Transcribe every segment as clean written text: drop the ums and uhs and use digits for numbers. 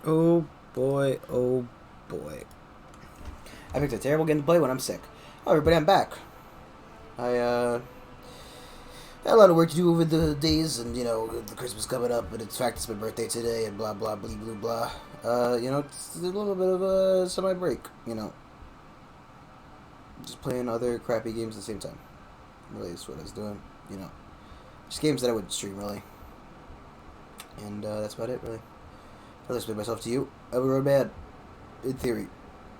Oh boy, oh boy. I picked a terrible game to play when I'm sick. Oh, everybody, I'm back. I had a lot of work to do over the days, and the Christmas coming up, but in fact it's my birthday today, and blah blah blah blah blah. It's a little bit of a semi break. Just playing other crappy games at the same time. Really, is what I was doing. Just games that I wouldn't stream really, and that's about it really. I'll explain myself to you. I'm a road man. In theory.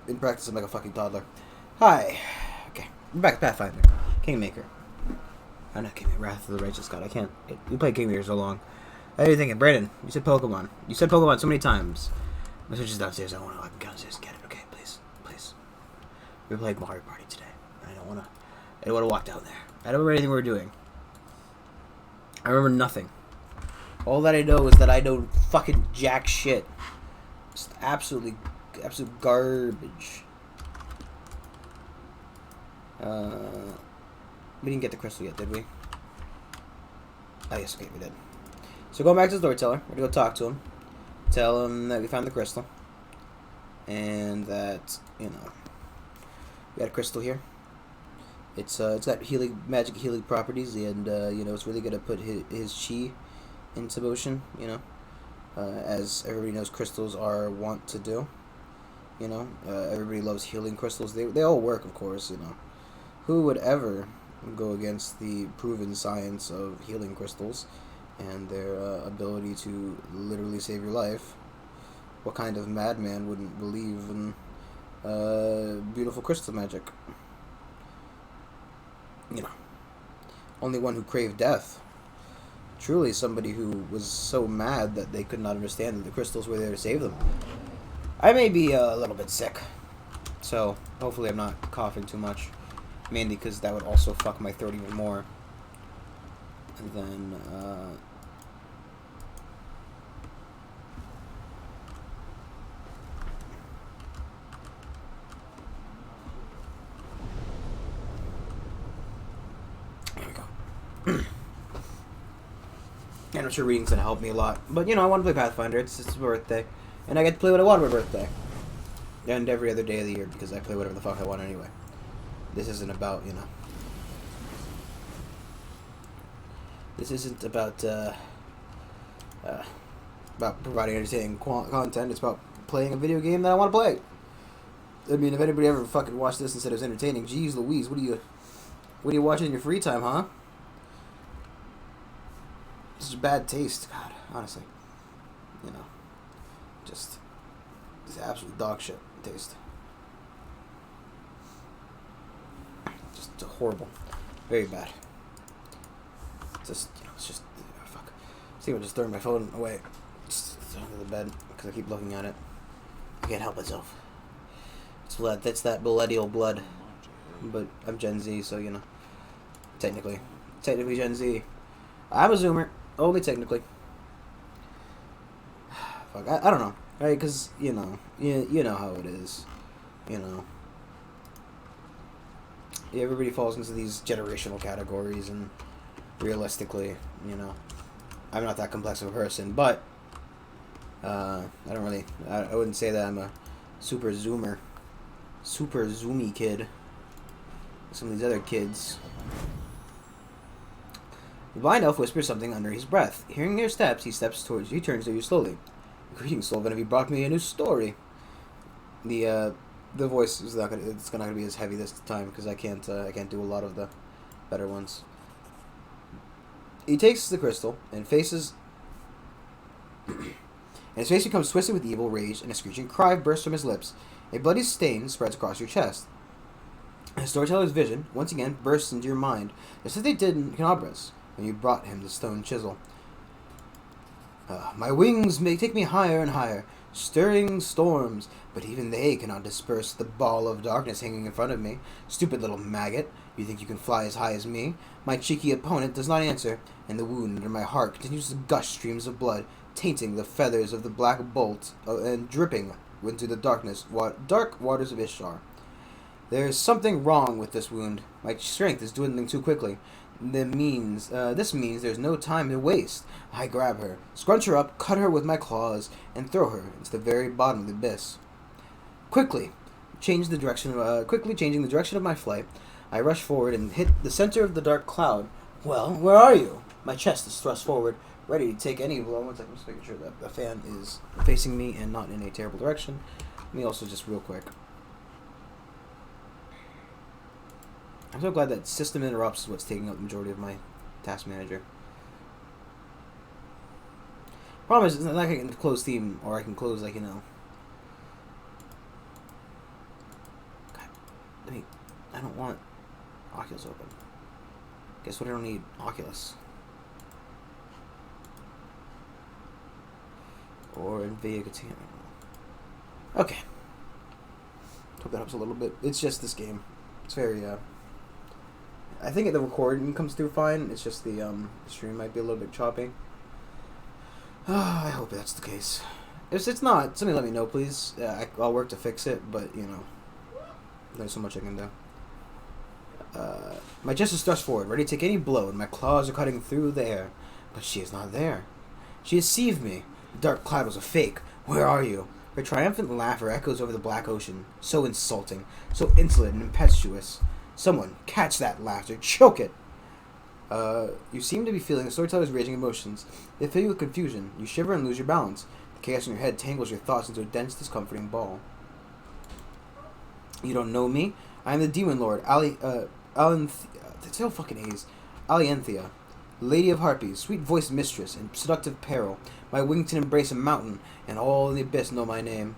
In practice, I'm like a fucking toddler. Hi. Okay. We're back to Pathfinder. Kingmaker. I'm not Kingmaker. Wrath of the Righteous God. I can't. We played Kingmaker so long. How are you thinking? Brandon, you said Pokemon. You said Pokemon so many times. My Switch is downstairs. I don't want to go downstairs and get it. Okay, please. Please. We played Mario Party today. I don't want to walk down there. I don't remember anything we were doing. I remember nothing. All that I know is that I know fucking jack shit. Just absolute garbage. We didn't get the crystal yet, did we? Oh, yes, okay, we did. So going back to the storyteller, we're gonna go talk to him. Tell him that we found the crystal. And that, we got a crystal here. It's got magic healing properties, and, it's really gonna put his chi into motion, as everybody knows crystals are wont to do. Everybody loves healing crystals. They all work, of course, Who would ever go against the proven science of healing crystals and their ability to literally save your life? What kind of madman wouldn't believe in beautiful crystal magic? Only one who craved death. Truly somebody who was so mad that they could not understand that the crystals were there to save them. I may be a little bit sick, so hopefully I'm not coughing too much. Mainly because that would also fuck my throat even more. And then, there we go. And I'm sure reading's gonna help me a lot. But, I want to play Pathfinder. It's my birthday. And I get to play what I want on my birthday. And every other day of the year, because I play whatever the fuck I want anyway. This isn't about, This isn't about, about providing entertaining content. It's about playing a video game that I want to play. I mean, if anybody ever fucking watched this and said it was entertaining, geez Louise, what are you watching in your free time, huh? This is bad taste, God, honestly. Just absolute dog shit taste. Just horrible. Very bad. It's just, fuck. See, I'm just throwing my phone away. Just under the bed, because I keep looking at it. I can't help myself. It's blood. That's that millennial blood. But I'm Gen Z, so, Technically Gen Z. I'm a Zoomer. Only technically. Fuck, I don't know. Right? Because, you know how it is. Everybody falls into these generational categories, and realistically, I'm not that complex of a person, but I wouldn't say that I'm a super zoomy kid. Some of these other kids. The blind elf whispers something under his breath. Hearing their steps, he turns to you slowly. Greetings, Sylvan. Have you brought me a new story? The voice is not gonna be as heavy this time because I can't do a lot of the better ones. He takes the crystal and faces, and his face becomes twisted with evil rage, and a screeching cry bursts from his lips. A bloody stain spreads across your chest. The storyteller's vision once again bursts into your mind, just as they did in Canabra's when you brought him the stone chisel. My wings may take me higher and higher, stirring storms, but even they cannot disperse the ball of darkness hanging in front of me. Stupid little maggot, you think you can fly as high as me? My cheeky opponent does not answer, and the wound under my heart continues to gush streams of blood, tainting the feathers of the black bolt and dripping into the dark waters of Ishtar. There is something wrong with this wound. My strength is dwindling too quickly. This means there's no time to waste. I grab her, scrunch her up, cut her with my claws, and throw her into the very bottom of the abyss. Quickly changing the direction of my flight, I rush forward and hit the center of the dark cloud. Well, where are you? My chest is thrust forward, ready to take any blow. 1 second, I'm just making sure that the fan is facing me and not in a terrible direction. Let me also just real quick. I'm so glad that system interrupts is what's taking up the majority of my task manager. Problem is, it's not like I can close theme, or I can close, like, God, I don't want Oculus open. Guess what? I don't need Oculus. Or NVIDIA Container. Okay. Hope that helps a little bit. It's just this game. It's very, I think the recording comes through fine. It's just the stream might be a little bit choppy. I hope that's the case. If it's not, somebody let me know, please. I'll work to fix it, but, there's so much I can do. My chest is thrust forward, ready to take any blow, and my claws are cutting through the air. But she is not there. She deceived me. The dark cloud was a fake. Where are you? Her triumphant laughter echoes over the black ocean. So insulting, so insolent and impetuous. Someone, catch that laughter, choke it! You seem to be feeling the storyteller's raging emotions. They fill you with confusion. You shiver and lose your balance. The chaos in your head tangles your thoughts into a dense, discomforting ball. You don't know me? I am the demon lord, Alianthea, lady of harpies, sweet-voiced mistress, and seductive peril. My wings can embrace a mountain, and all in the abyss know my name.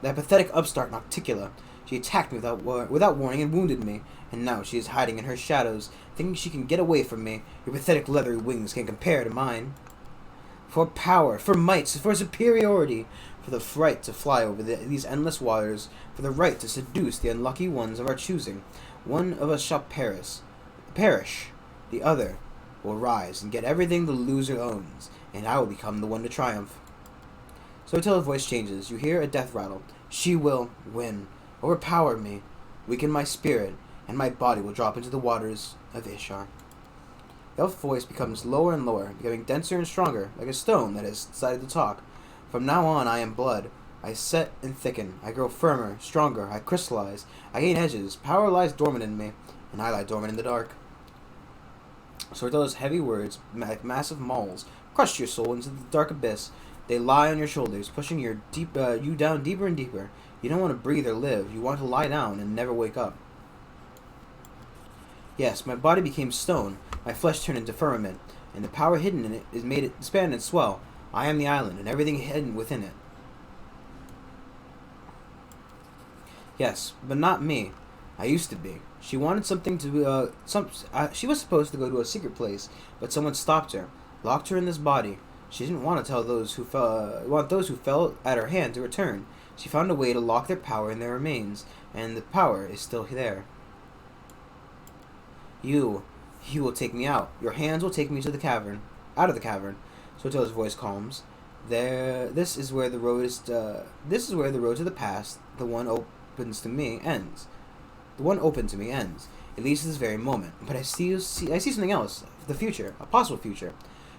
That pathetic upstart Nocticula. She attacked me without warning and wounded me, and now she is hiding in her shadows, thinking she can get away from me. Your pathetic leathery wings can't compare to mine. For power, for might, for superiority, for the right to fly over these endless waters, for the right to seduce the unlucky ones of our choosing. One of us shall perish. The other will rise and get everything the loser owns, and I will become the one to triumph. So until her voice changes, you hear a death rattle. She will win, overpower me, weaken my spirit, and my body will drop into the waters of Ishar. The elf voice becomes lower and lower, becoming denser and stronger, like a stone that has decided to talk. From now on, I am blood. I set and thicken. I grow firmer, stronger. I crystallize. I gain edges. Power lies dormant in me, and I lie dormant in the dark. Storyteller's heavy words, like massive mauls, crush your soul into the dark abyss. They lie on your shoulders, pushing you down deeper and deeper. You don't want to breathe or live. You want to lie down and never wake up. Yes, my body became stone. My flesh turned into firmament, and the power hidden in it is made it expand and swell. I am the island, and everything hidden within it. Yes, but not me. I used to be. She wanted something to she was supposed to go to a secret place, but someone stopped her, locked her in this body. She didn't want to tell those who fell at her hand to return. She found a way to lock their power in their remains, and the power is still there. You will take me out. Your hands will take me to the cavern, out of the cavern. Sotel's voice calms. This is where the road to the past, the one open to me, ends. It leads to this very moment. But I see something else. The future, a possible future.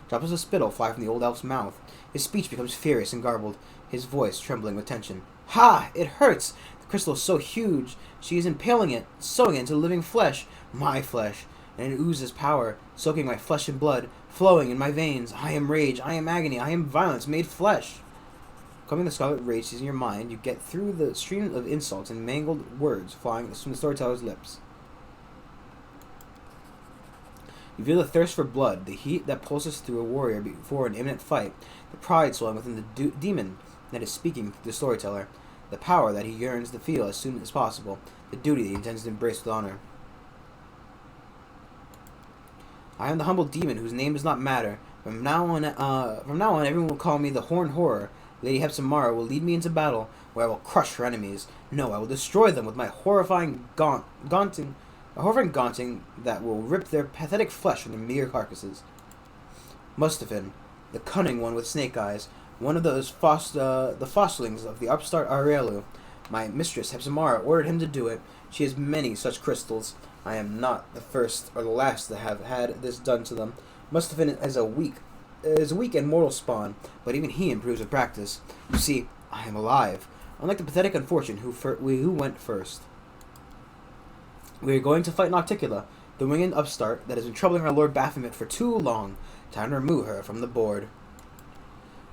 Drops of spittle fly from the old elf's mouth. His speech becomes furious and garbled, his voice trembling with tension. Ha! It hurts! The crystal is so huge. She is impaling it, sewing it into living flesh, my flesh, and it oozes power, soaking my flesh and blood, flowing in my veins. I am rage, I am agony, I am violence made flesh. Coming the scarlet rage in your mind, you get through the stream of insults and mangled words flying from the storyteller's lips. You feel the thirst for blood, the heat that pulses through a warrior before an imminent fight, the pride swelling within the demon that is speaking through the storyteller, the power that he yearns to feel as soon as possible, the duty that he intends to embrace with honor. I am the humble demon whose name does not matter. From now on, everyone will call me the Horned Horror. Lady Hepzibah will lead me into battle, where I will crush her enemies. No, I will destroy them with my horrifying gaunting that will rip their pathetic flesh from their mere carcasses. Mustafin, the cunning one with snake eyes, one of those the fosterlings of the upstart Arelu. My mistress Hepzibah ordered him to do it, She has many such crystals. I am not the first or the last to have had this done to them. Must have been as a weak and mortal spawn, but even he improves with practice. You see, I am alive, unlike the pathetic unfortunate who went first. We are going to fight Nocticula, the winged upstart that has been troubling our Lord Baphomet for too long. Time to remove her from the board.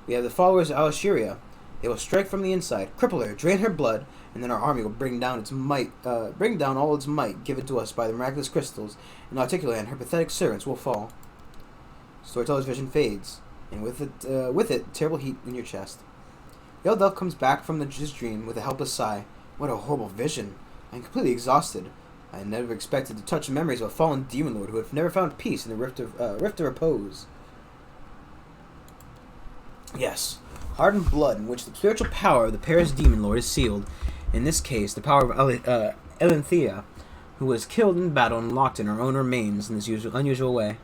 We have the followers of Alashiria. They will strike from the inside, cripple her, drain her blood, and then our army will bring down all its might given to us by the miraculous crystals, and Nocticula and her pathetic servants will fall. Storyteller's vision fades, and with it, terrible heat in your chest. The old elf comes back from his dream with a helpless sigh. What a horrible vision! I am completely exhausted. I had never expected to touch memories of a fallen demon lord who had never found peace in the rift of repose. Yes, heart and blood in which the spiritual power of the Paris demon lord is sealed. In this case, the power of Elenthea, who was killed in battle and locked in her own remains in this unusual way.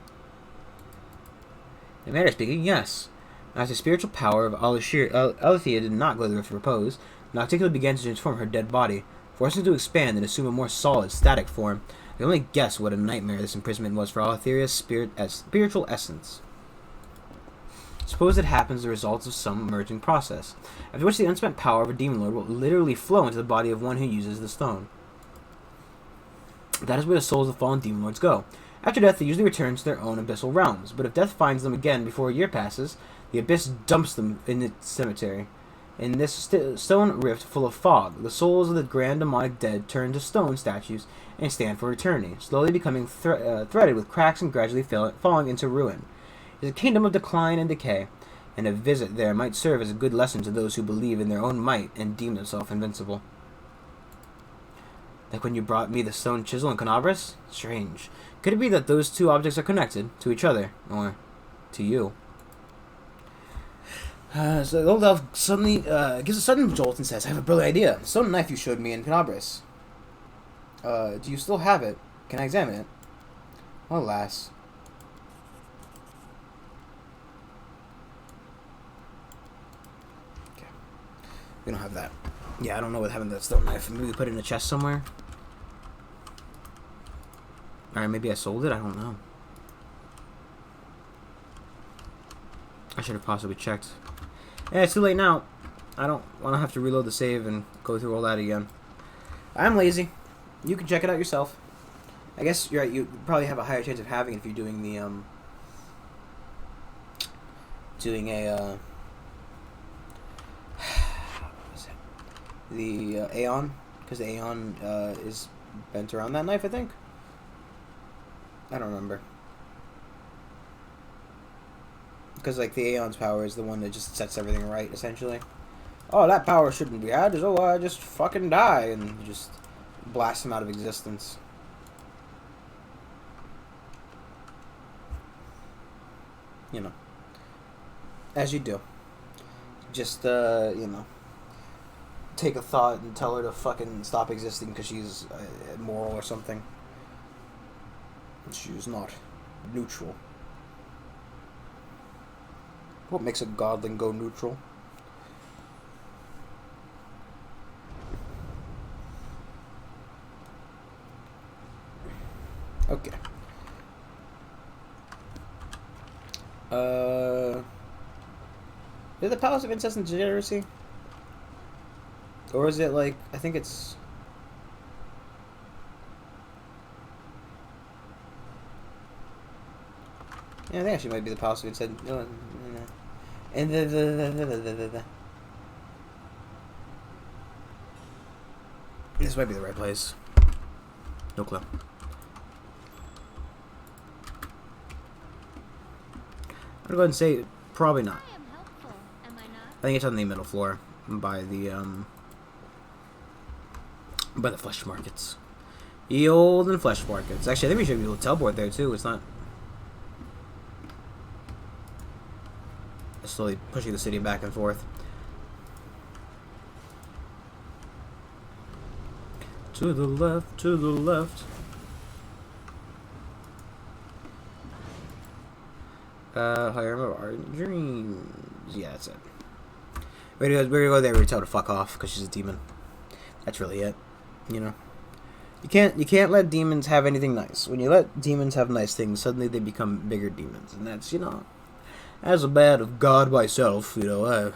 In a manner of speaking, yes. As the spiritual power of Elenthea did not go to the rift of repose, Nocticula began to transform her dead body, forcing it to expand and assume a more solid, static form. I can only guess what a nightmare this imprisonment was for Aletheria's spiritual essence. Suppose it happens the results of some merging process, after which the unspent power of a demon lord will literally flow into the body of one who uses the stone. That is where the souls of fallen demon lords go. After death, they usually return to their own abyssal realms, but if death finds them again before a year passes, the abyss dumps them in its cemetery. In this stone rift full of fog, the souls of the grand demonic dead turn to stone statues and stand for eternity, slowly becoming threaded with cracks and gradually falling into ruin. It is a kingdom of decline and decay, and a visit there might serve as a good lesson to those who believe in their own might and deem themselves invincible. Like when you brought me the stone chisel and Canabras? Strange. Could it be that those two objects are connected to each other, or to you? So the old elf suddenly gives a sudden jolt and says, I have a brilliant idea. The stone knife you showed me in Canabras. Do you still have it? Can I examine it? Alas. Okay. We don't have that. Yeah, I don't know what happened to that stone knife. Maybe we put it in a chest somewhere? Alright, maybe I sold it? I don't know. I should have possibly checked. Yeah, it's too late now. I don't want to have to reload the save and go through all that again. I'm lazy. You can check it out yourself. I guess you're right. You probably have a higher chance of having it if you're doing the the Aeon, because the Aeon is bent around that knife, I think. I don't remember. Because, like, the Aeon's power is the one that just sets everything right, essentially. Oh, that power shouldn't be had. Oh, I just fucking die. And you just blast him out of existence. You know. As you do. Just, you know. Take a thought and tell her to fucking stop existing because she's immoral or something. She's not neutral. What makes a godling go neutral? Okay. Is it the Palace of Incessant Degeneracy? Or is it like, I think it's... Yeah, I think actually might be the Palace of Incessant... And this might be the right place. No clue. I'm gonna go ahead and say probably not. I think it's on the middle floor by the flesh markets. Ye olden flesh markets. Actually, I think we should be able to teleport there too. It's not slowly pushing the city back and forth. To the left, to the left. Higher of our dreams. Yeah, that's it. We're gonna go there and tell her to fuck off because she's a demon. That's really it, you know. You can't let demons have anything nice. When you let demons have nice things, suddenly they become bigger demons, and that's as a man of God myself, I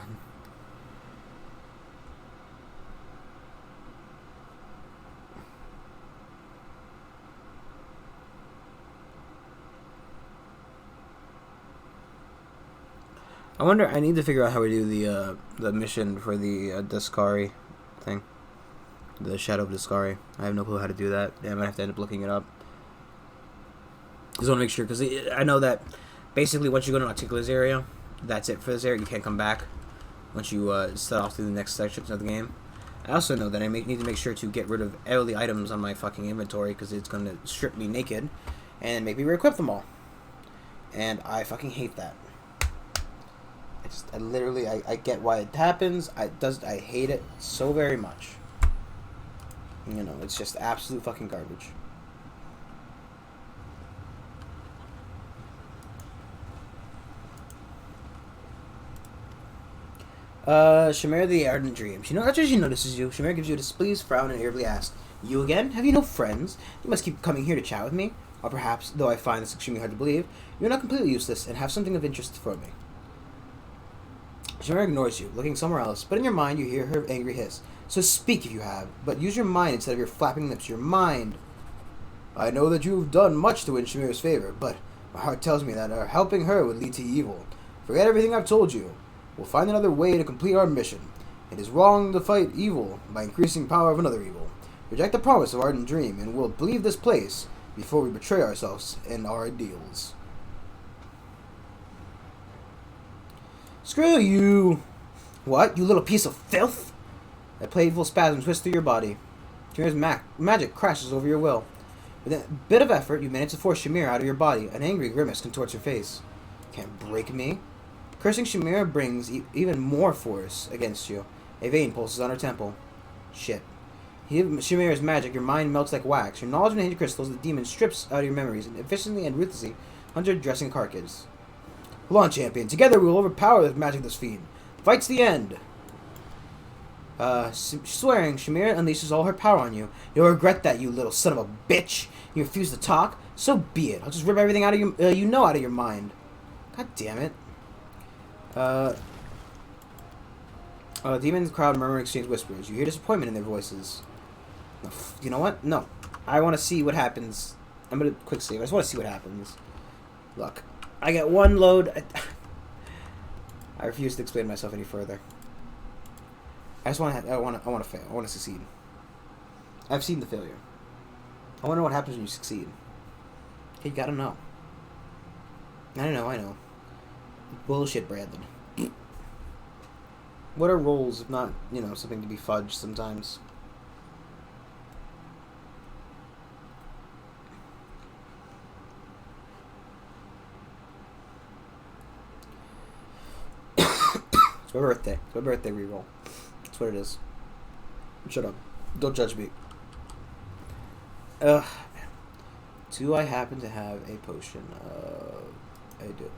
wonder. I need to figure out how we do the mission for the Discari thing, the Shadow of Discari. I have no clue how to do that. Yeah, I might have to end up looking it up. Just want to make sure, because I know that basically once you go to Articula's area, that's it for this area. You can't come back once you set off to the next sections of the game. I also know that I need to make sure to get rid of all the items on my fucking inventory, because it's going to strip me naked and make me re-equip them all. And I fucking hate that. I get why it happens. I hate it so very much. It's just absolute fucking garbage. Shamir the Ardent Dreams. After she notices you, Shamir gives you a displeased frown and irritably asks, "You again? Have you no friends? You must keep coming here to chat with me. Or perhaps, though I find this extremely hard to believe, you're not completely useless and have something of interest for me." Shamir ignores you, looking somewhere else, but in your mind you hear her angry hiss. "So speak if you have, but use your mind instead of your flapping lips. Your mind. I know that you've done much to win Shamir's favor, but my heart tells me that helping her would lead to evil. Forget everything I've told you. We'll find another way to complete our mission. It is wrong to fight evil by increasing power of another evil. Reject the promise of Ardent Dream, and we'll leave this place before we betray ourselves and our ideals." "Screw you!" "What, you little piece of filth?" A playful spasm twists through your body. Shamir's magic crashes over your will. With a bit of effort, you manage to force Shamir out of your body. An angry grimace contorts her face. "Can't break me." Cursing Shamir brings even more force against you. A vein pulses on her temple. Shit. Shamir's magic, your mind melts like wax. Your knowledge of the hidden crystals, the demon strips out of your memories and efficiently and ruthlessly hunts your dressing carcass. "Hold on, champion. Together we will overpower the magic of this fiend. Fight's the end." Swearing, Shamir unleashes all her power on you. "You'll regret that, you little son of a bitch. You refuse to talk? So be it. I'll just rip everything out of your, out of your mind." God damn it. Demons crowd murmur and exchange whispers. You hear disappointment in their voices. No, you know what? No. I want to see what happens. I'm going to quick save. I just want to see what happens. Look. I get one load. I refuse to explain myself any further. I just want to. I want to fail. I want to succeed. I've seen the failure. I wonder what happens when you succeed. Okay, you gotta know. I know. Bullshit, Brandon. What are roles if not, something to be fudged sometimes? It's my birthday. It's my birthday reroll. That's what it is. Shut up. Don't judge me. Do I happen to have a potion? I do.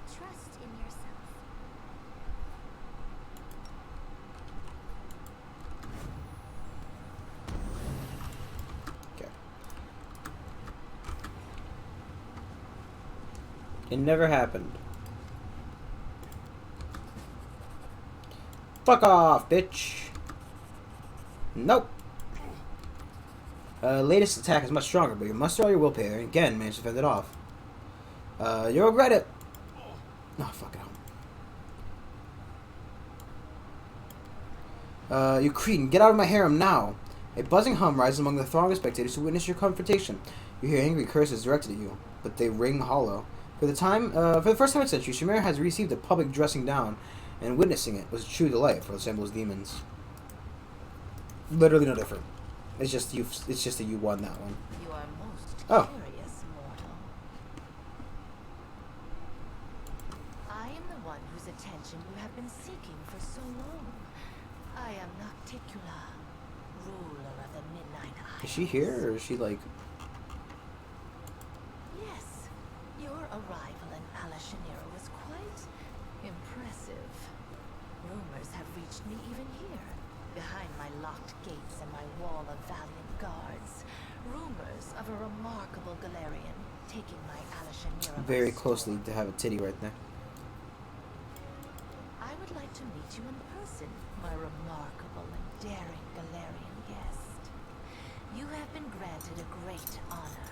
Trust in yourself. Okay. It never happened. Fuck off, bitch. Nope. Latest attack is much stronger, but you muster all your willpower and again manage to fend it off. You'll regret it. No, fuck it. You cretin, get out of my harem now. A buzzing hum rises among the throng of spectators who witness your confrontation. You hear angry curses directed at you, but they ring hollow. For the first time in centuries, Shamir has received a public dressing down, and witnessing it was a true delight for the Assembles demons. Literally no different. It's just you. It's just that you won that one. You are most Oh. curious, mortal. I am the one whose attention you have been seeking for so long. I am Nocticula, ruler of the Midnight Isles. Is she here, or is she like? Yes, your arrival in Alashanira was quite impressive. Rumors have reached me even here, behind my locked gates and my wall of valiant guards. Rumors of a remarkable Galarian taking my Alashanira Very by closely storm. to have a titty right there. I would like to meet you in person, my remarkable and daring Galarian guest. You have been granted a great honor,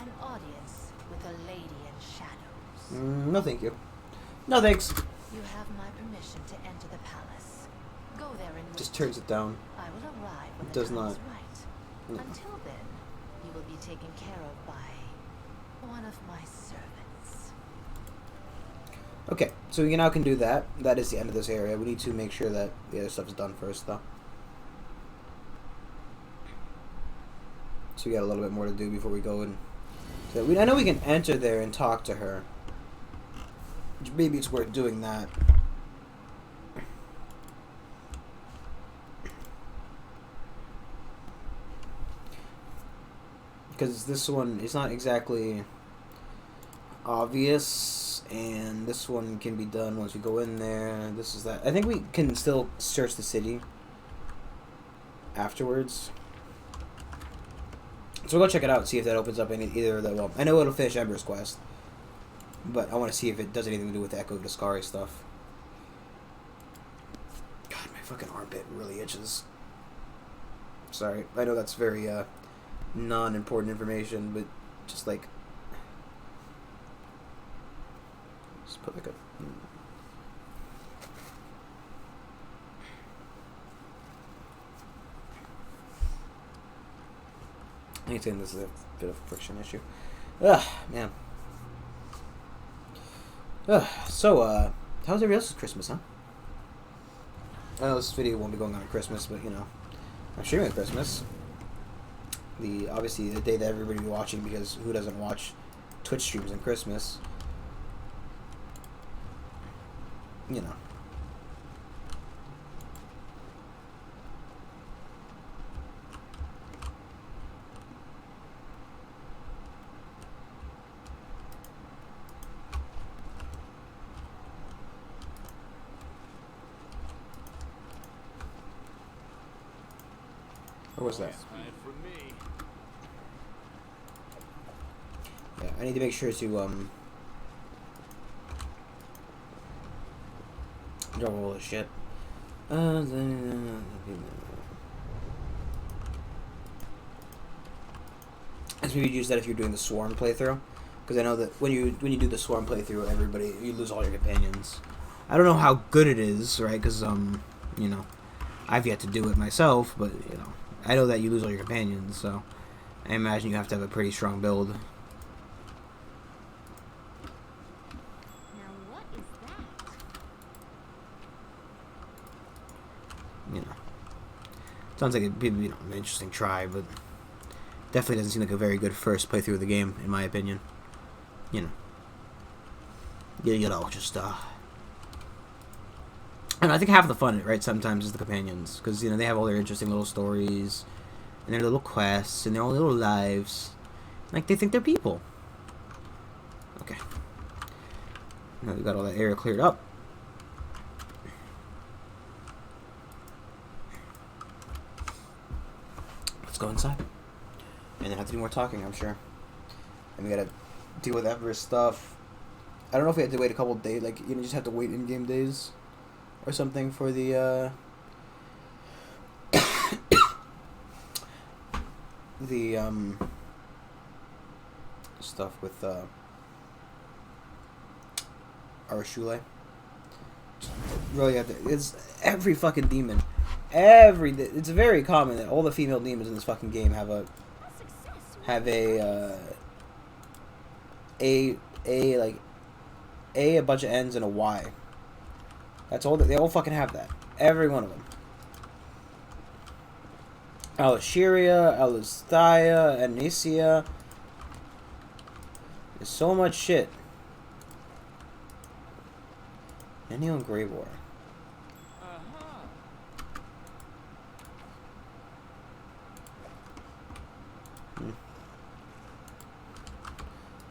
an audience with a lady in shadows. No, thank you. No, thanks. You have my permission to enter the palace. Go there and Just wait. turns it down. I will arrive when It the does time not. is right. No. Until then, you will be taken care of by one of my servants. Okay, so we now can do that. That is the end of this area. We need to make sure that the other stuff is done first, though. So we got a little bit more to do before we go in. So I know we can enter there and talk to her. Maybe it's worth doing that. Because this one is not exactly obvious, and this one can be done once we go in there. This is that. I think we can still search the city afterwards. So we'll go check it out, see if that opens up either of the. Well, I know it'll finish Ember's quest, but I want to see if it does anything to do with the Echo of Discari stuff. God, my fucking armpit really itches. Sorry, I know that's very non-important information, but just like, just put like a. I think this is a bit of a friction issue. Ugh, man. So, how's everybody else's Christmas, huh? I know this video won't be going on at Christmas, but, you know, I'm streaming at Christmas. Obviously, the day that everybody will be watching, because who doesn't watch Twitch streams on Christmas? You know. Or was that? Yeah, I need to make sure to drop all this shit. As maybe use that if you're doing the Swarm playthrough, because I know that when you do the Swarm playthrough, you lose all your companions. I don't know how good it is, right? Because you know, I've yet to do it myself, but you know, I know that you lose all your companions, so I imagine you have to have a pretty strong build. Now what is that? You know, sounds like it'd be, you know, an interesting try, but definitely doesn't seem like a very good first playthrough of the game, in my opinion. You know, you know, just and I think half of the fun, right, sometimes is the companions, because you know they have all their interesting little stories, and their little quests, and their own little lives, like they think they're people. Okay, now we got all that area cleared up. Let's go inside, and then have to do more talking, I'm sure. And we gotta deal with Everest stuff. I don't know if we have to wait a couple days, like you know, just have to wait in-game days or something for the the stuff with Arashule. Really have to, it's every fucking demon. It's very common that all the female demons in this fucking game have a A bunch of N's, and a Y. That's all. They all fucking have that. Every one of them. Alashiria, Alasthia, Anicia. There's so much shit. Nenio and Gravor.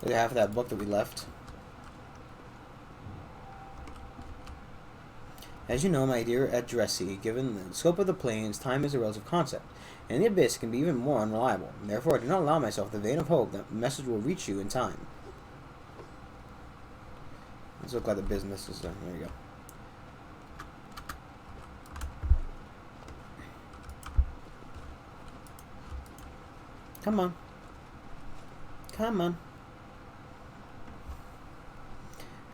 Look at half of that book that we left. As you know, my dear addressee, given the scope of the planes, time is a relative concept, and the abyss can be even more unreliable. Therefore, I do not allow myself the vein of hope that the message will reach you in time. Let's look like the business is done. There you go. Come on. Come on.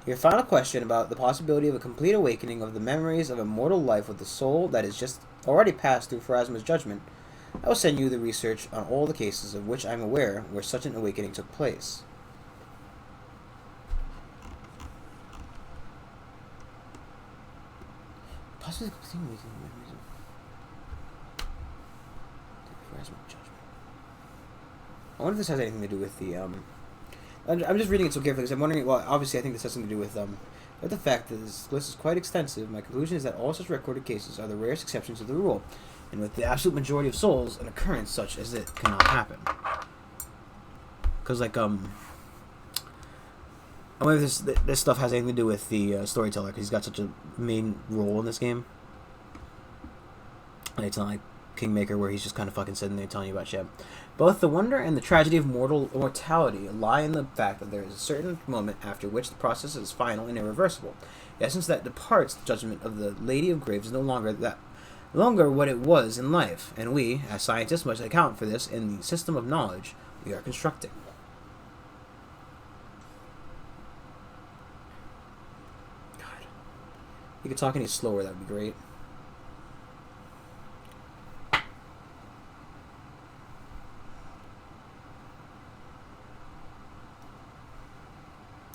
Your final question about the possibility of a complete awakening of the memories of immortal life with the soul that is just already passed through Pharasma's judgment. I will send you the research on all the cases of which I am aware where such an awakening took place. Possibly complete awakening of memories of Pharasma's judgment. I wonder if this has anything to do with the I'm just reading it so carefully because I'm wondering. Well, obviously, I think this has something to do with but the fact that this list is quite extensive. My conclusion is that all such recorded cases are the rarest exceptions to the rule, and with the absolute majority of souls, an occurrence such as it cannot happen. Because, like, I wonder if this stuff has anything to do with the storyteller, because he's got such a main role in this game. And it's not like Kingmaker, where he's just kind of fucking sitting there telling you about shit. Both the wonder and the tragedy of mortality lie in the fact that there is a certain moment after which the process is final and irreversible. The essence that departs the judgment of the Lady of Graves is no longer what it was in life, and we, as scientists, must account for this in the system of knowledge we are constructing. God. If you could talk any slower, that would be great.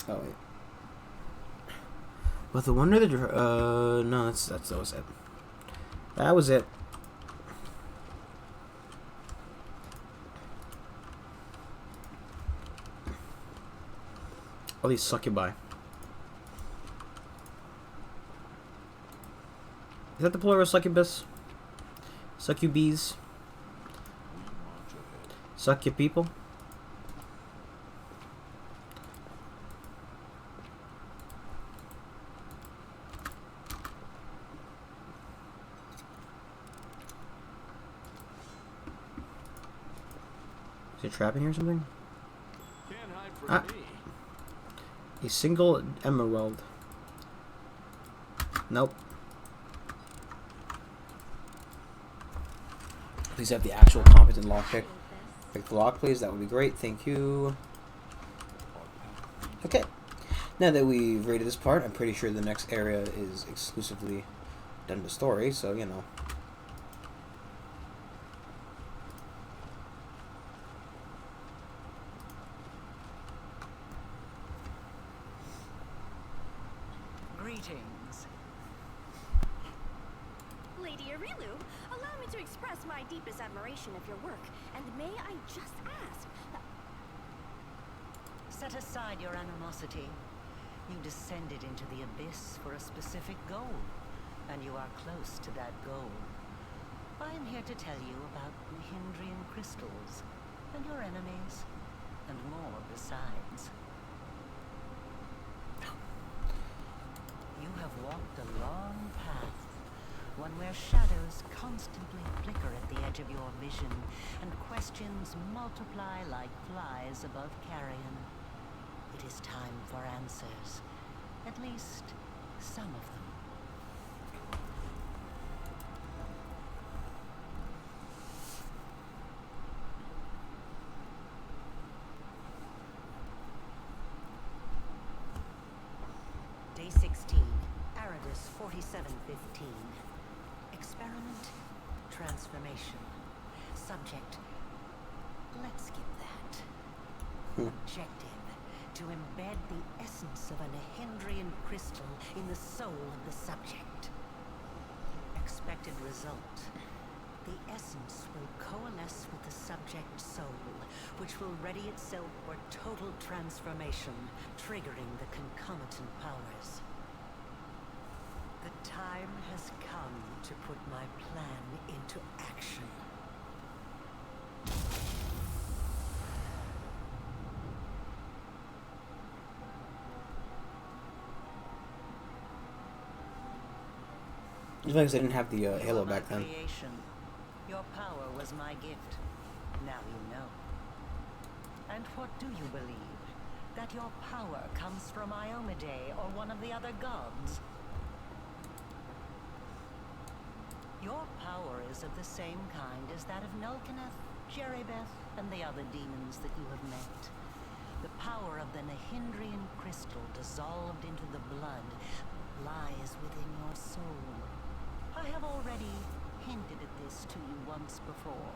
Oh wait. But the wonder no, that was it. That was it. All these succubi. Is that the plural succubus? Succubes? Suck your people? Is there a trap in here or something? Can't hide from me. A single emerald. Nope. Please have the actual competent lockpick. Pick the lock, please. That would be great. Thank you. Okay. Now that we've rated this part, I'm pretty sure the next area is exclusively done to story, so, you know. Greetings. Lady Arilu, allow me to express my deepest admiration of your work, and may I just ask... Set aside your animosity. You descended into the abyss for a specific goal, and you are close to that goal. I am here to tell you about the Hindrian crystals, and your enemies, and more besides. You have walked a long path, one where shadows constantly flicker at the edge of your vision, and questions multiply like flies above carrion. It is time for answers, at least some of them. Day 16, Aridus 4715. Experiment, transformation. Subject, let's skip that. Objective, to embed the essence of a Nehindrian crystal in the soul of the subject. Expected result. The essence will coalesce with the subject's soul, which will ready itself for total transformation, triggering the concomitant powers. The time has come to put my plan into action. Just because I didn't have the halo You are back my then. creation. Your power was my gift. Now you know. And what do you believe? That your power comes from Iomade or one of the other gods? Your power is of the same kind as that of Nulkaneth, Jeribeth, and the other demons that you have met. The power of the Nehindrian crystal dissolved into the blood lies within your soul. I have already hinted at this to you once before,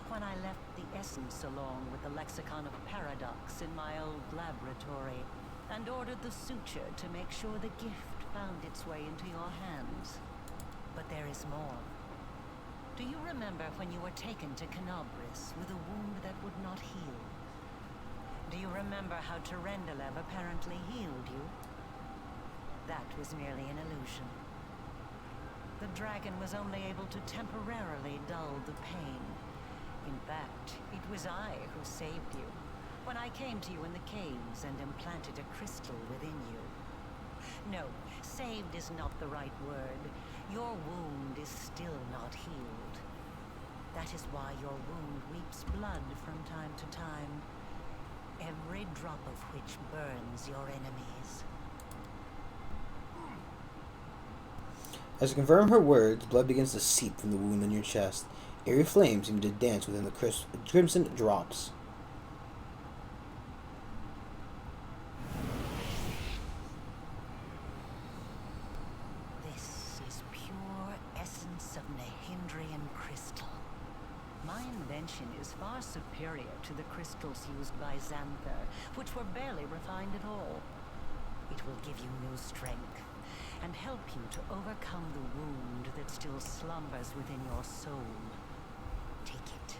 when I left the essence along with the Lexicon Paradox in my old laboratory, and ordered the suture to make sure the gift found its way into your hands. But there is more. Do you remember when you were taken to Canobris with a wound that would not heal? Do you remember how Terendelev apparently healed you? That was merely an illusion. The dragon was only able to temporarily dull the pain. In fact, it was I who saved you, when I came to you in the caves and implanted a crystal within you. No, saved is not the right word. Your wound is still not healed. That is why your wound weeps blood from time to time, every drop of which burns your enemies. As to confirm her words, blood begins to seep from the wound in your chest. Eerie flames seem to dance within the crimson drops. This is pure essence of Nehindrian crystal. My invention is far superior to the crystals used by Xanther, which were barely refined at all. It will give you new strength, and help you to overcome the wound that still slumbers within your soul. Take it.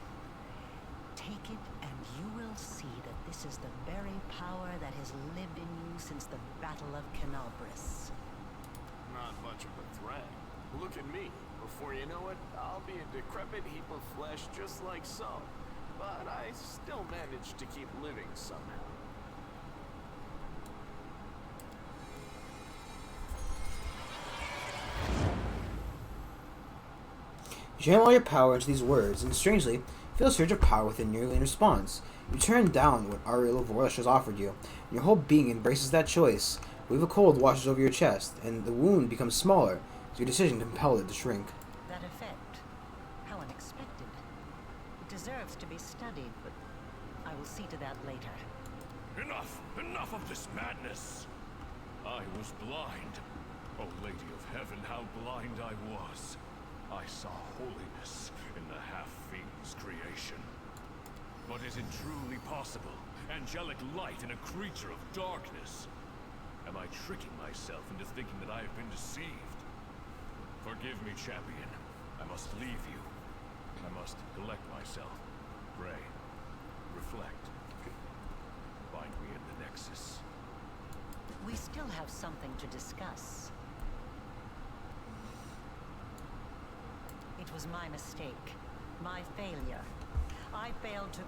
Take it, and you will see that this is the very power that has lived in you since the Battle of Canobris. Not much of a threat. Look at me. Before you know it, I'll be a decrepit heap of flesh just like so. But I still managed to keep living somehow. You channel all your power into these words, and strangely, feel a surge of power within you in response. You turn down what Ariel Vorish has offered you, and your whole being embraces that choice. A wave of cold washes over your chest, and the wound becomes smaller, as your decision compelled it to shrink. That effect. How unexpected. It deserves to be studied, but I will see to that later. Enough! Enough of this madness! I was blind. O Lady of Heaven, how blind I was. I saw holiness in the half-fiend's creation. But is it truly possible? Angelic light in a creature of darkness? Am I tricking myself into thinking that I have been deceived? Forgive me, champion. I must leave you. I must collect myself. Pray. Reflect. Find me in the Nexus. We still have something to discuss. It was my mistake. My failure. I failed to...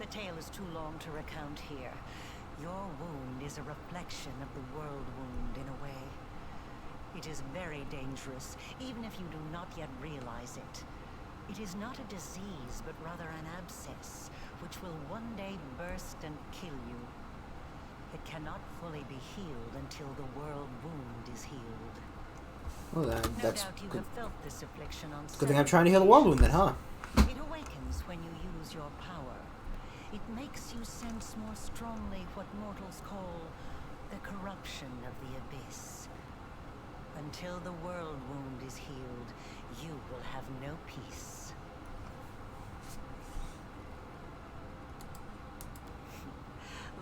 The tale is too long to recount here. Your wound is a reflection of the world wound in a way. It is very dangerous, even if you do not yet realize it. It is not a disease, but rather an abscess, which will one day burst and kill you. It cannot fully be healed until the world wound is healed. Well, No that's doubt you good. have felt this affliction on Good thing I'm trying to heal the world wound then, huh? It awakens when you use your power. It makes you sense more strongly what mortals call the corruption of the abyss. Until the world wound is healed, you will have no peace.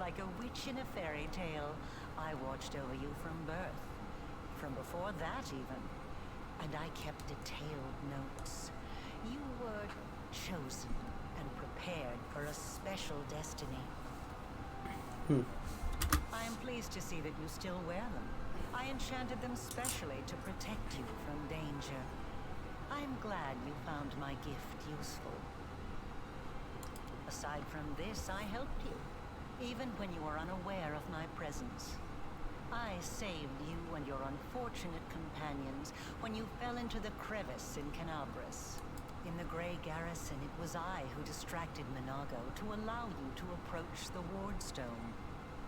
Like a witch in a fairy tale, I watched over you from birth. From before that, even. And I kept detailed notes. You were chosen and prepared for a special destiny. I am pleased to see that you still wear them. I enchanted them specially to protect you from danger. I am glad you found my gift useful. Aside from this, I helped you, even when you were unaware of my presence. I saved you and your unfortunate companions when you fell into the crevice in Canabras. In the Grey Garrison, it was I who distracted Minago to allow you to approach the Wardstone.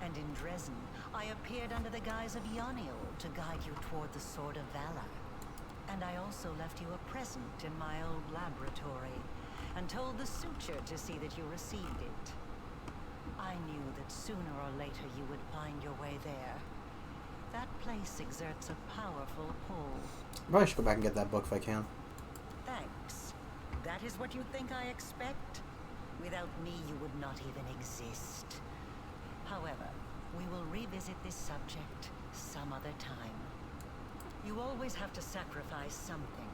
And in Dresden, I appeared under the guise of Yoniel to guide you toward the Sword of Valor. And I also left you a present in my old laboratory, and told the Suture to see that you received it. I knew that sooner or later you would find your way there. That place exerts a powerful pull. I probably should go back and get that book if I can. Thanks. That is what you think I expect? Without me, you would not even exist. However, we will revisit this subject some other time. You always have to sacrifice something.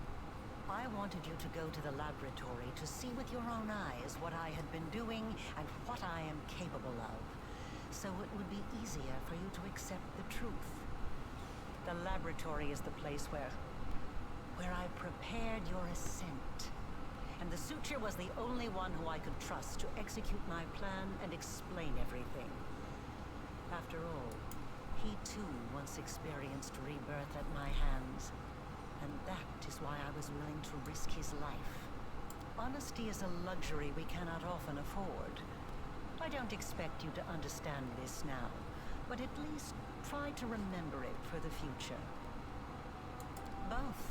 I wanted you to go to the laboratory to see with your own eyes what I had been doing and what I am capable of, so it would be easier for you to accept the truth. The laboratory is the place where I prepared your ascent. And the Suture was the only one who I could trust to execute my plan and explain everything. After all, he too once experienced rebirth at my hands. And that is why I was willing to risk his life. Honesty is a luxury we cannot often afford. I don't expect you to understand this now, but at least try to remember it for the future. Both,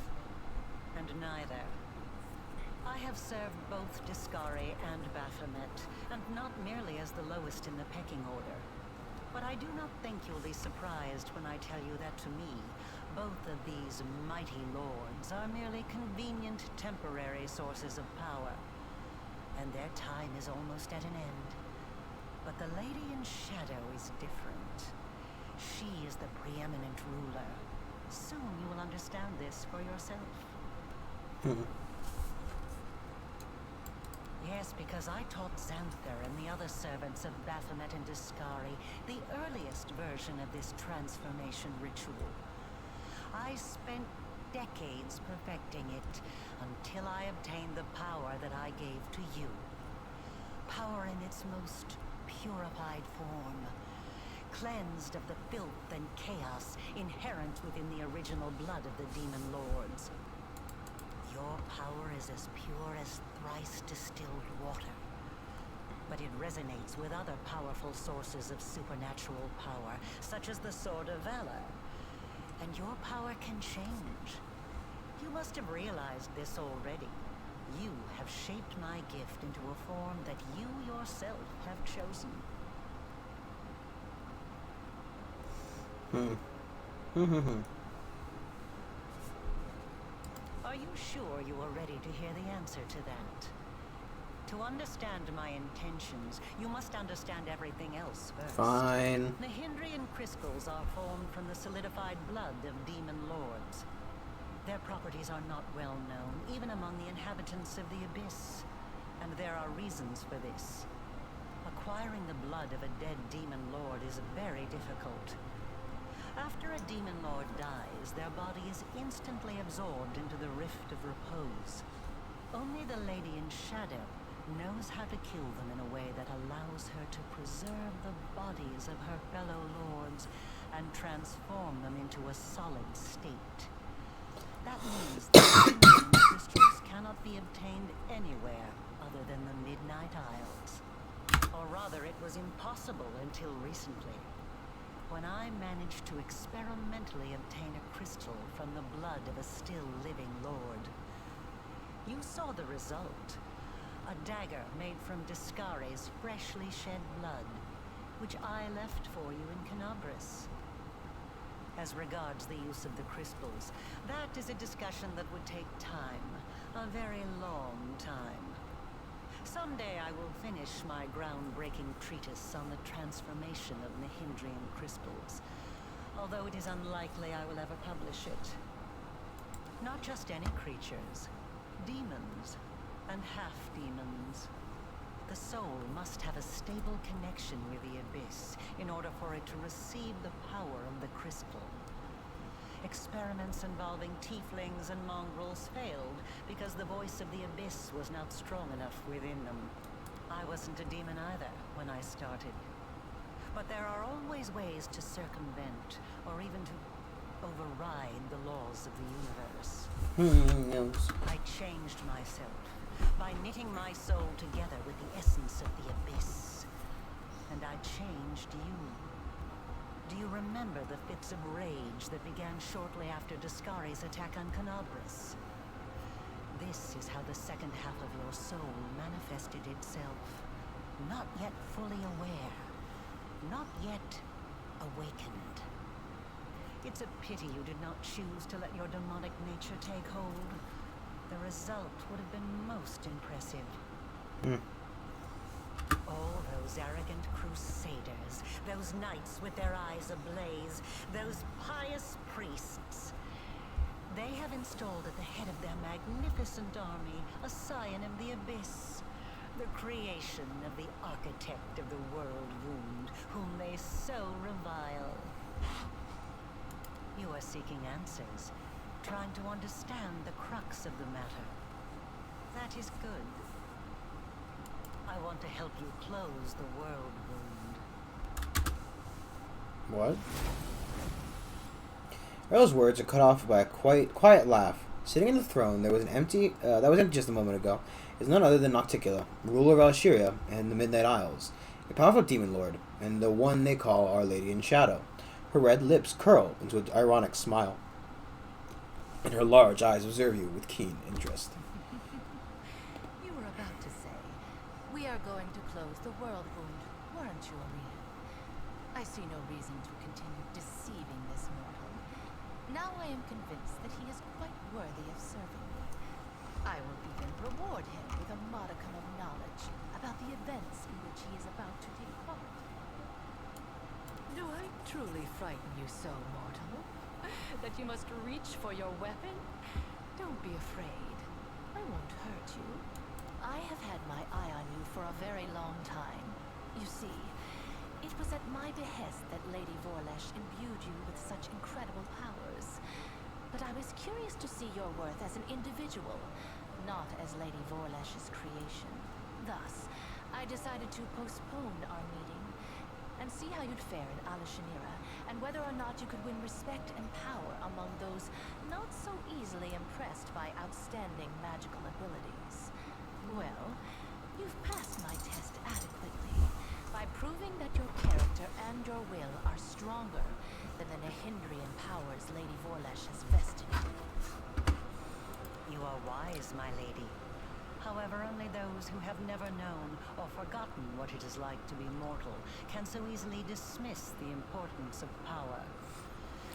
and neither. I have served both Discari and Baphomet, and not merely as the lowest in the pecking order. But I do not think you'll be surprised when I tell you that to me, both of these mighty lords are merely convenient temporary sources of power. And their time is almost at an end. But the Lady in Shadow is different. She is the preeminent ruler. Soon you will understand this for yourself. Yes, because I taught Xanther and the other servants of Baphomet and Discari the earliest version of this transformation ritual. I spent decades perfecting it until I obtained the power that I gave to you. Power in its most purified form, cleansed of the filth and chaos inherent within the original blood of the demon lords. Your power is as pure as thrice distilled water, but it resonates with other powerful sources of supernatural power, such as the Sword of Valor. And your power can change. You must have realized this already. You have shaped my gift into a form that you yourself have chosen. Are you sure you are ready to hear the answer to that? To understand my intentions, you must understand everything else first. Fine. Nahindrian crystals are formed from the solidified blood of demon lords. Their properties are not well known, even among the inhabitants of the Abyss. And there are reasons for this. Acquiring the blood of a dead demon lord is very difficult. After a demon lord dies, their body is instantly absorbed into the Rift of Repose. Only the Lady in Shadow knows how to kill them in a way that allows her to preserve the bodies of her fellow lords and transform them into a solid state. That means that demon crystals cannot be obtained anywhere other than the Midnight Isles. Or rather, it was impossible until recently, when I managed to experimentally obtain a crystal from the blood of a still living lord. You saw the result. A dagger made from Discari's freshly shed blood, which I left for you in Canabras. As regards the use of the crystals, that is a discussion that would take time, a very long time. Someday I will finish my groundbreaking treatise on the transformation of Nihindrian crystals, although it is unlikely I will ever publish it. Not just any creatures, demons and half-demons. The soul must have a stable connection with the abyss in order for it to receive the power of the crystal. Experiments involving tieflings and mongrels failed because the voice of the abyss was not strong enough within them. I wasn't a demon either when I started. But there are always ways to circumvent, or even to override the laws of the universe. I changed myself by knitting my soul together with the essence of the abyss. And I changed you. Do you remember the fits of rage that began shortly after Discari's attack on Canabras? This is how the second half of your soul manifested itself. Not yet fully aware. Not yet awakened. It's a pity you did not choose to let your demonic nature take hold. The result would have been most impressive. All those arrogant crusaders, those knights with their eyes ablaze, those pious priests. They have installed at the head of their magnificent army a scion of the abyss, the creation of the architect of the world wound, whom they so revile. You are seeking answers, trying to understand the crux of the matter. That is good. I want to help you close the world wound. What? Earl's words are cut off by a quiet laugh. Sitting on the throne, that was empty just a moment ago, is none other than Nocticula, ruler of Alsheria and the Midnight Isles, a powerful demon lord, and the one they call Our Lady in Shadow. Her red lips curl into an ironic smile, and her large eyes observe you with keen interest. You were about to say, we are going to close the world wound, weren't you, Arena? I see no reason to continue deceiving this mortal. Now I am convinced that he is quite worthy of serving me. I will even reward him with a modicum of knowledge about the events in which he is about to take part. Do I truly frighten you so, mortal? That you must reach for your weapon? Don't be afraid. I won't hurt you. I have had my eye on you for a very long time. You see, it was at my behest that Lady Vorlesh imbued you with such incredible powers. But I was curious to see your worth as an individual, not as Lady Vorlesh's creation. Thus, I decided to postpone our meeting and see how you'd fare in Alashanira, and whether or not you could win respect and power among those not so easily impressed by outstanding magical abilities. Well, you've passed my test adequately by proving that your character and your will are stronger than the Nihindrian powers Lady Vorlesh has vested in you. You are wise, my lady. However, only those who have never known or forgotten what it is like to be mortal can so easily dismiss the importance of power.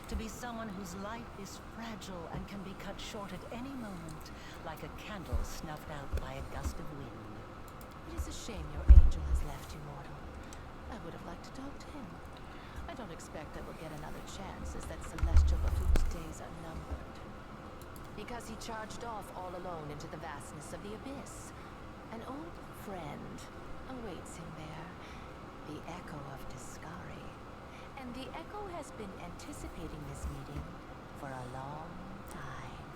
To be someone whose life is fragile and can be cut short at any moment, like a candle snuffed out by a gust of wind. It is a shame your angel has left you, mortal. I would have liked to talk to him. I don't expect I will get another chance, as that celestial buffoon's days are numbered. Because he charged off all alone into the vastness of the abyss. An old friend awaits him there, the Echo of Discari. And the Echo has been anticipating this meeting for a long time.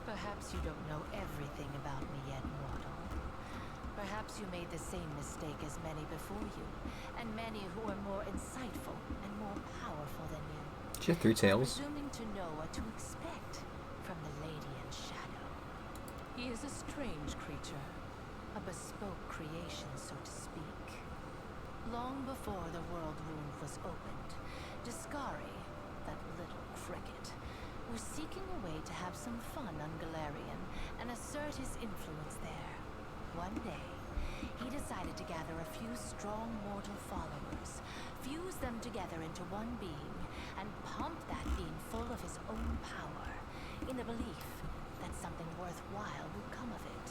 Perhaps you don't know everything about me yet, mortal. Perhaps you made the same mistake as many before you, and many who are more insightful and more powerful than you. She had 3 tails. Presuming to know what to expect from the Lady in Shadow. He is a strange creature, a bespoke creation, so to speak. Long before the world wound was opened, Discari, that little cricket, was seeking a way to have some fun on Galarian and assert his influence there. One day, he decided to gather a few strong mortal followers, fuse them together into one being, and pump that being full of his own power, in the belief that something worthwhile would come of it.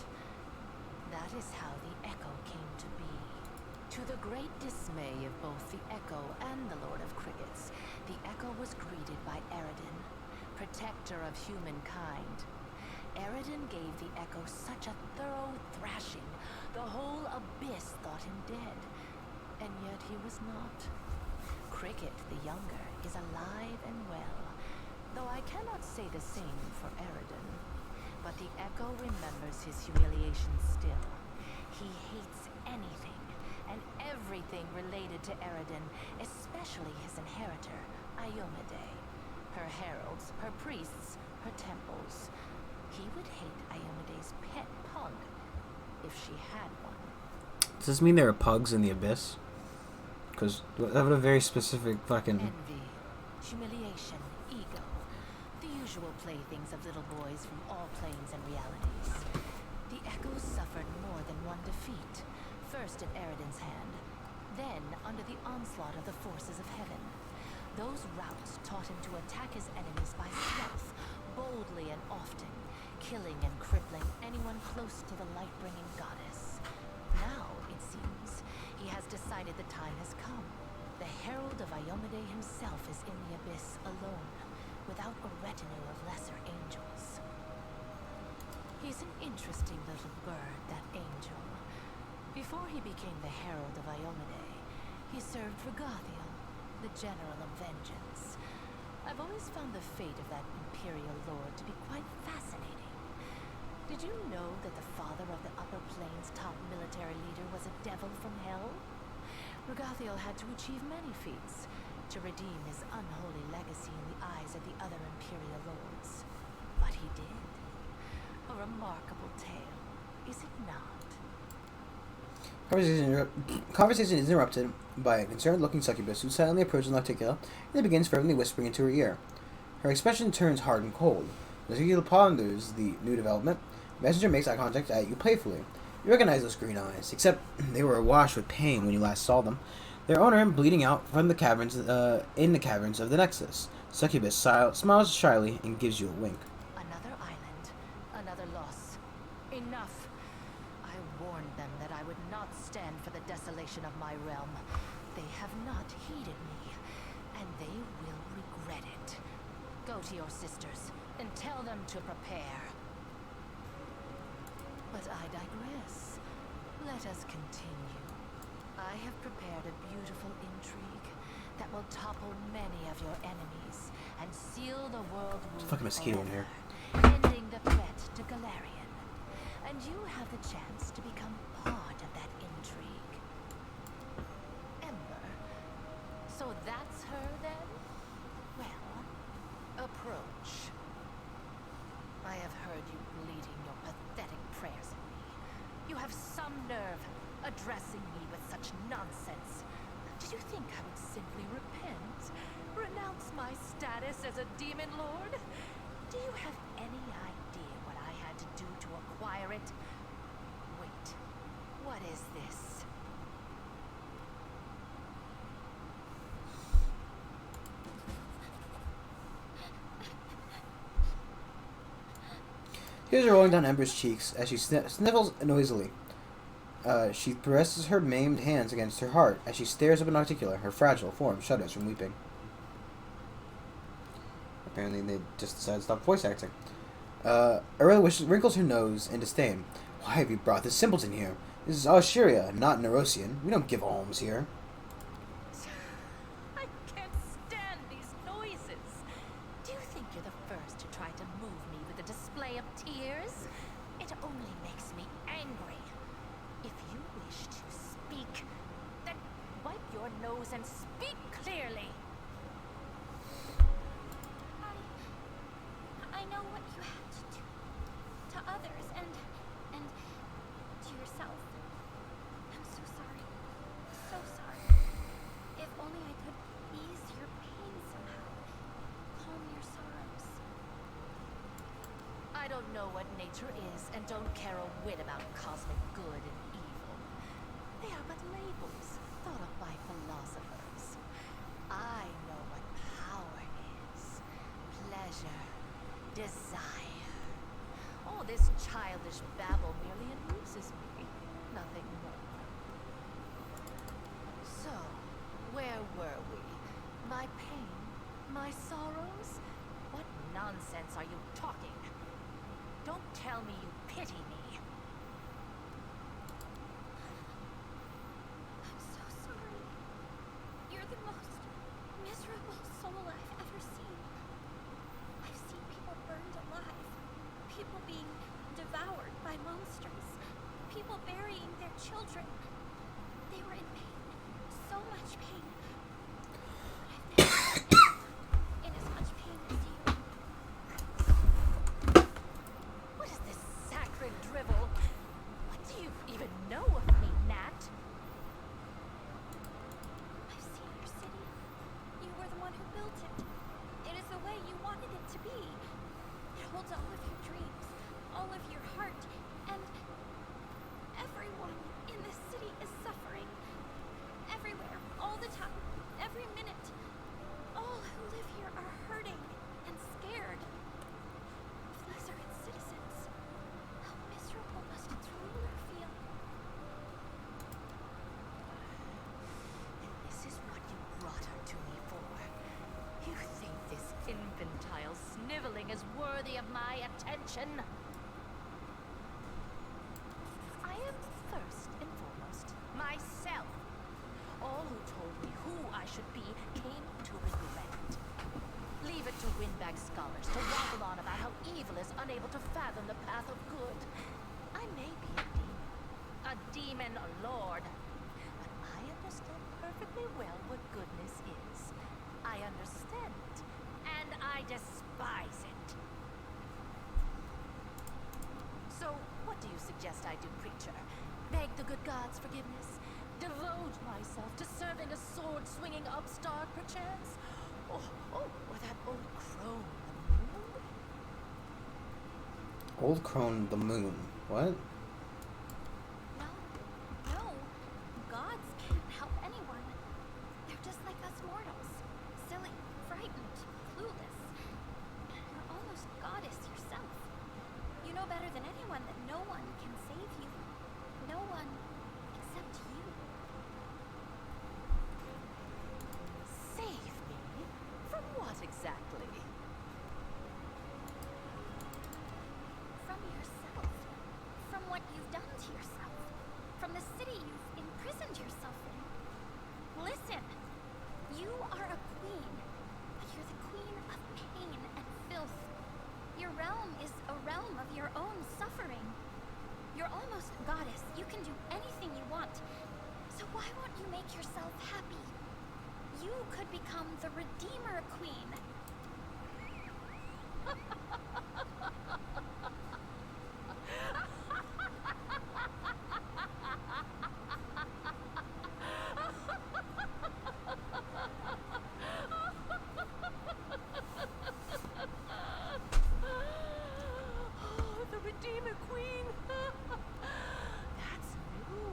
That is how the To the great dismay of both the Echo and the Lord of Crickets, the Echo was greeted by Eredin, protector of humankind. Eredin gave the Echo such a thorough thrashing, the whole abyss thought him dead. And yet he was not. Cricket, the younger, is alive and well, though I cannot say the same for Eredin. But the Echo remembers his humiliation still. He hates anything and everything related to Eredin, especially his inheritor, Iomade. Her heralds, her priests, her temples. He would hate Iomade's pet pug, if she had one. Does this mean there are pugs in the abyss? Because that would have very specific fucking... Envy, humiliation, ego. The usual playthings of little boys from all planes and realities. The Echoes suffered more than one defeat. First at Eredin's hand, then under the onslaught of the forces of heaven. Those routes taught him to attack his enemies by stealth, boldly and often, killing and crippling anyone close to the light-bringing goddess. Now, it seems, he has decided the time has come. The herald of Iomade himself is in the abyss alone, without a retinue of lesser angels. He's an interesting little bird, that angel. Before he became the herald of Iomade, he served Regathiel, the general of vengeance. I've always found the fate of that imperial lord to be quite fascinating. Did you know that the father of the Upper Plains' top military leader was a devil from hell? Regathiel had to achieve many feats to redeem his unholy legacy in the eyes of the other imperial lords. But he did. A remarkable tale, is it not? Conversation is interrupted by a concerned-looking succubus who silently approaches Nocticula and begins fervently whispering into her ear. Her expression turns hard and cold. Nocticula ponders the new development. The messenger makes eye contact at you playfully. You recognize those green eyes, except they were awash with pain when you last saw them. Their owner bleeding out from the caverns in the caverns of the Nexus. Succubus smiles shyly and gives you a wink. Another island, another loss. Enough. I warned them that I would not stand for the desolation of my realm. They have not heeded me, and they will regret it. Go to your sisters and tell them to prepare. But I digress. Let us continue. I have prepared a beautiful intrigue that will topple many of your enemies and seal the world wound Fucking mosquito in here. ending the threat to Galarian. And you have the chance to become part of that intrigue. Ember. So that's her then? Well, approach. I have heard you bleeding your pathetic prayers at me. You have some nerve addressing me with such nonsense. Did you think I would simply repent? Renounce my status as a demon lord? Do you have any idea what I had to do to acquire it? Wait, what is this? Tears are rolling down Ember's cheeks as she sniffles noisily. She presses her maimed hands against her heart as she stares up at Nocticula. Her fragile form shudders from weeping. Apparently they just decided to stop voice acting. Aurelia wrinkles her nose in disdain. Why have you brought this simpleton here? This is Alshyria, not Nerosian. We don't give alms here. I can't stand these noises. Do you think you're the first to try to move me with a display of tears? It only makes me angry. If you wish to speak, then wipe your nose and speak clearly. I know what you had to do to others and to yourself. I'm so sorry. So sorry. If only I could ease your pain somehow. Calm your sorrows. I don't know what nature is and don't care a whit about cosmic good and evil. They are but labels thought of by philosophers. I know what power is. Pleasure. Desire. All this childish babble merely amuses me. Nothing more. people burying their children. They were in pain. So much pain. But I've never been in as much pain as you. What is this sacred drivel? What do you even know of me, Nat? I've seen your city. You were the one who built it. It is the way you wanted it to be. It holds all of your dreams, all of your heart, and everyone in this city is suffering. Everywhere, all the time, every minute. All who live here are hurting and scared. If these are its citizens, how miserable must its ruler feel? And this is what you brought her to me for. You think this infantile sniveling is worthy of my attention? I am first and foremost myself. All who told me who I should be came to regret. Leave it to windbag scholars to waffle on about how evil is unable to fathom the path of good. I may be a demon lord, but I understand perfectly well what goodness is. I understand it, and I despise it. So, what do you suggest I do, preacher? Beg the good gods' forgiveness? Devote myself to serving a sword-swinging upstart, perchance? Or that old crone, the moon? Old crone the moon. What? No. Gods can't help anyone. They're just like us mortals. Silly, frightened, clueless. You're almost goddess yourself. You know better than anyone that no one can save you. No one except you. Save me? From what exactly? From yourself. From what you've done to yourself. From the city you've imprisoned yourself in. Listen! You are a queen, but you're the queen of pain and filth. Your realm is a realm of your own suffering. You're almost a goddess. You can do anything you want. So why won't you make yourself happy? You could become the Redeemer Queen. The Redeemer Queen! That's new.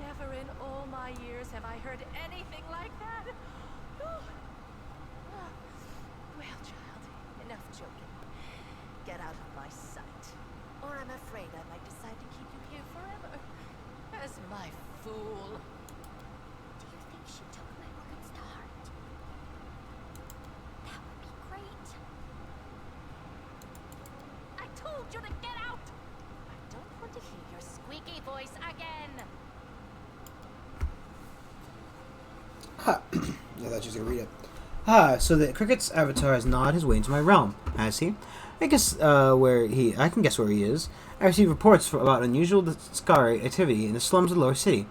Never in all my years have I heard anything like that. Well, child, enough joking. Get out of my sight, or I'm afraid I might decide to keep you here forever as my fool. Do you think she took my words to heart? That would be great. I told you to get out! I don't want to hear your squeaky voice again. Ha! I thought you was gonna read it. Ah, so the cricket's avatar has gnawed his way into my realm, has he? I can guess where he is. I received reports about unusual Discari activity in the slums of the lower city.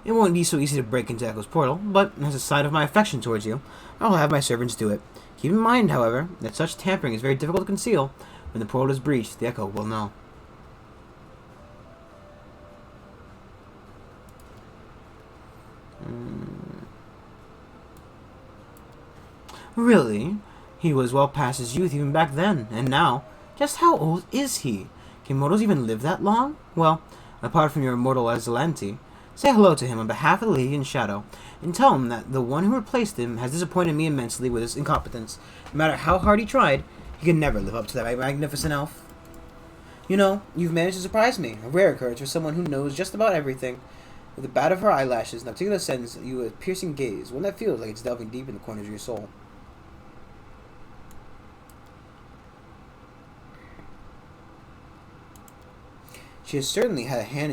It won't be so easy to break into Echo's portal, but as a sign of my affection towards you, I will have my servants do it. Keep in mind, however, that such tampering is very difficult to conceal. When the portal is breached, the Echo will know. Really? He was well past his youth even back then, and now, just how old is he? Can mortals even live that long? Well, apart from your immortal Azalanti, say hello to him on behalf of the Lady in Shadow, and tell him that the one who replaced him has disappointed me immensely with his incompetence. No matter how hard he tried, he could never live up to that magnificent elf. You know, you've managed to surprise me, a rare occurrence for someone who knows just about everything. With the bat of her eyelashes and a particular sense you a piercing gaze, one that feels like it's delving deep in the corners of your soul. She has certainly had a hand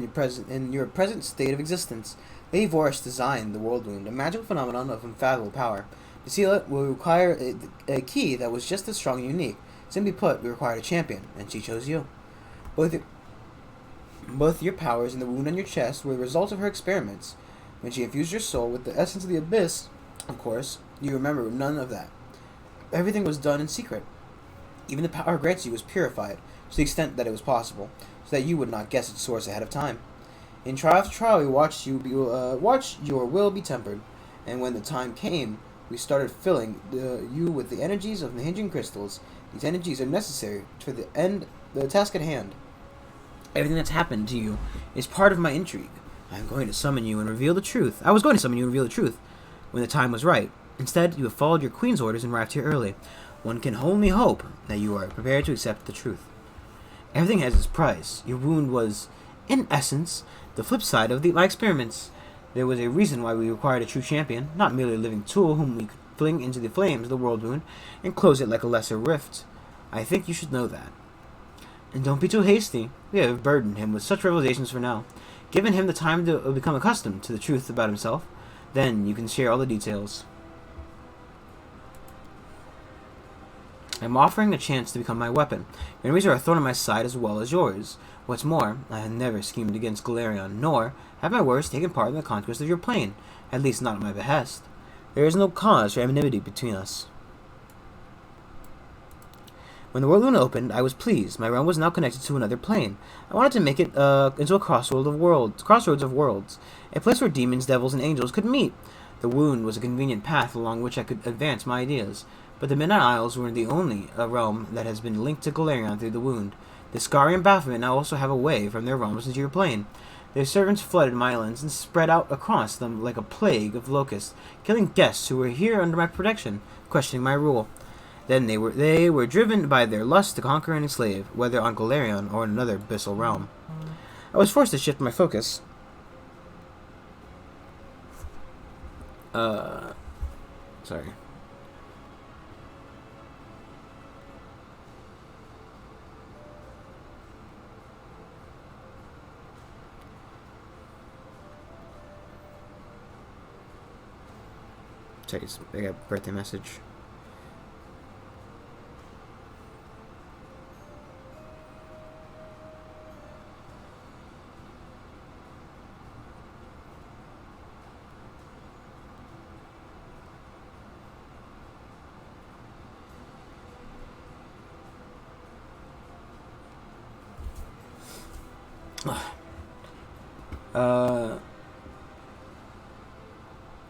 in your present state of existence. Lady Vorish designed the world wound, a magical phenomenon of unfathomable power. To seal it will require a key that was just as strong and unique. Simply put, we required a champion, and she chose you. Both your powers and the wound on your chest were the result of her experiments. When she infused your soul with the essence of the abyss, of course, you remember none of that. Everything was done in secret. Even the power granted you was purified, to the extent that it was possible, so that you would not guess its source ahead of time. In trial after trial, we watched your will be tempered, and when the time came, we started filling you with the energies of the hinging crystals. These energies are necessary for the task at hand. Everything that's happened to you is part of my intrigue. I was going to summon you and reveal the truth when the time was right. Instead, you have followed your queen's orders and arrived here early. One can only hope that you are prepared to accept the truth. Everything has its price. Your wound was, in essence, the flip side of my experiments. There was a reason why we required a true champion, not merely a living tool whom we could fling into the flames of the world wound and close it like a lesser rift. I think you should know that. And don't be too hasty. We have burdened him with such revelations for now. Given him the time to become accustomed to the truth about himself, then you can share all the details. I'm offering the chance to become my weapon. Your enemies are a thorn in my side as well as yours. What's more, I have never schemed against Galerion, nor have my words taken part in the conquest of your plane, at least not at my behest. There is no cause for enmity between us. When the world wound opened, I was pleased. My realm was now connected to another plane. I wanted to make it into a crossroads of worlds, a place where demons, devils, and angels could meet. The wound was a convenient path along which I could advance my ideas. But the Midnight Isles were the only realm that has been linked to Galerion through the wound. The Skari and Baphomet now also have a way from their realms into your plane. Their servants flooded my islands and spread out across them like a plague of locusts, killing guests who were here under my protection, questioning my rule. Then they were driven by their lust to conquer and enslave, whether on Galerion or in another abyssal realm. I was forced to shift my focus. Sorry. I got a birthday message.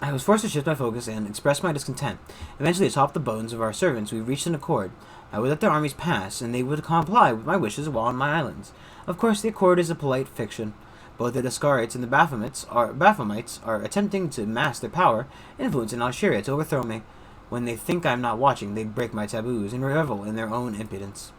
I was forced to shift my focus and express my discontent. Eventually, atop the bones of our servants, we reached an accord. I would let their armies pass, and they would comply with my wishes while on my islands. Of course, the accord is a polite fiction. Both the Descarites and the Baphomets are attempting to mask their power, influence, and Alsheria to overthrow me. When they think I am not watching, they break my taboos and revel in their own impudence.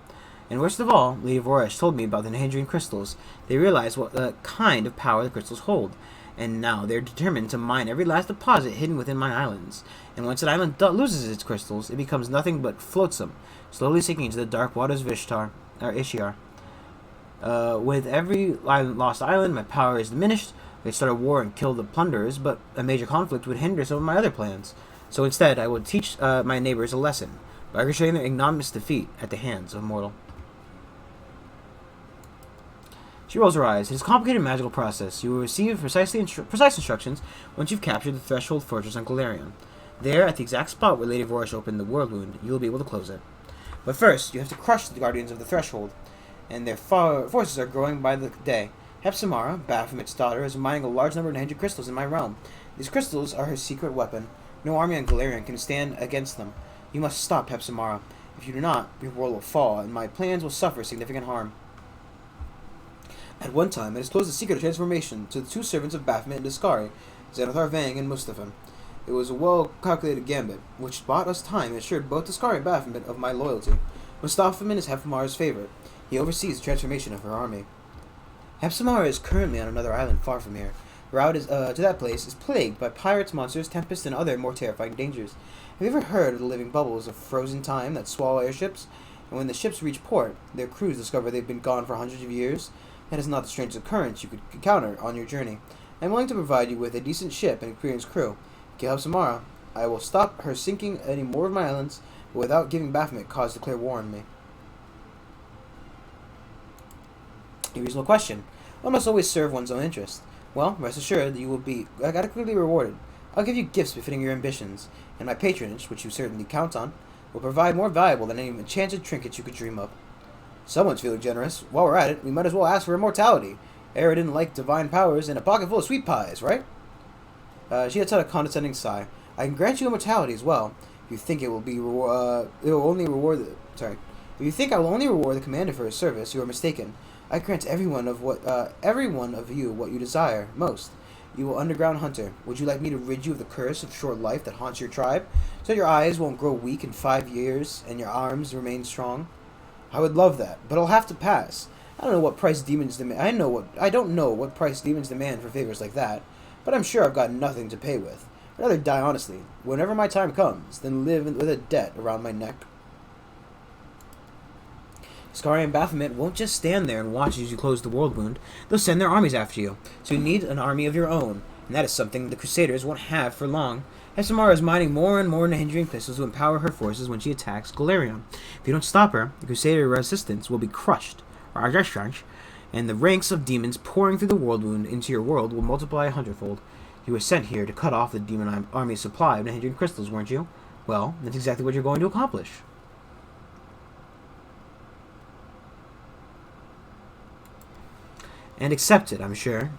And worst of all, Lady Voresh told me about the Nahindrian crystals. They realize what kind of power the crystals hold, and now they're determined to mine every last deposit hidden within my islands. And once an island loses its crystals, it becomes nothing but flotsam, slowly sinking into the dark waters of Ishtar. With every lost island, my power is diminished. I could start a war and kill the plunderers, but a major conflict would hinder some of my other plans. So instead, I will teach my neighbors a lesson by orchestrating their ignominious defeat at the hands of mortal. She rolls her eyes. It is a complicated magical process. You will receive precise instructions once you've captured the Threshold Fortress on Galerion. There, at the exact spot where Lady Voresh opened the World Wound, you will be able to close it. But first, you have to crush the Guardians of the Threshold, and their forces are growing by the day. Hepzibah, Baphomet's daughter, is mining a large number of Nahindrian crystals in my realm. These crystals are her secret weapon. No army on Galerion can stand against them. You must stop Hepzibah. If you do not, your world will fall, and my plans will suffer significant harm. At one time, it disclosed the secret of transformation to the two servants of Baphomet and Descari, Xanathar Vang and Mustafan. It was a well-calculated gambit, which bought us time and assured both Descari and Baphomet of my loyalty. Mustafan is Hepzibah's favorite. He oversees the transformation of her army. Hepzibah is currently on another island far from here. The route to that place is plagued by pirates, monsters, tempests, and other more terrifying dangers. Have you ever heard of the living bubbles of frozen time that swallow airships? And when the ships reach port, their crews discover they've been gone for hundreds of years? That is not the strangest occurrence you could encounter on your journey. I am willing to provide you with a decent ship and experienced crew. Kill Hepzibah. I will stop her sinking any more of my islands, but without giving Baphomet cause to declare war on me. A reasonable question. One must always serve one's own interest. Well, rest assured that you will be adequately rewarded. I'll give you gifts befitting your ambitions, and my patronage, which you certainly count on, will provide more valuable than any enchanted trinkets you could dream up. Someone's feeling generous. While we're at it, we might as well ask for immortality. Era didn't like divine powers and a pocket full of sweet pies, right? She lets out a condescending sigh. I can grant you immortality as well. If you think it will be it will only reward the sorry. If you think I will only reward the commander for his service, you are mistaken. I grant every one of you what you desire most. You will underground hunter. Would you like me to rid you of the curse of short life that haunts your tribe, so that your eyes won't grow weak in 5 years and your arms remain strong? I would love that, but I'll have to pass. I don't know what price demons demand. I don't know what price demons demand for favors like that, but I'm sure I've got nothing to pay with. I'd rather die honestly, whenever my time comes, than live with a debt around my neck. Skari and Baphomet won't just stand there and watch as you close the world wound. They'll send their armies after you. So you need an army of your own, and that is something the Crusaders won't have for long. Hexamara is mining more and more Nahindrian pistols to empower her forces when she attacks Galarion. If you don't stop her, the Crusader resistance will be crushed, and the ranks of demons pouring through the world wound into your world will multiply 100-fold. You were sent here to cut off the demon army's supply of Nahindrian crystals, weren't you? Well, that's exactly what you're going to accomplish. And accept it, I'm sure.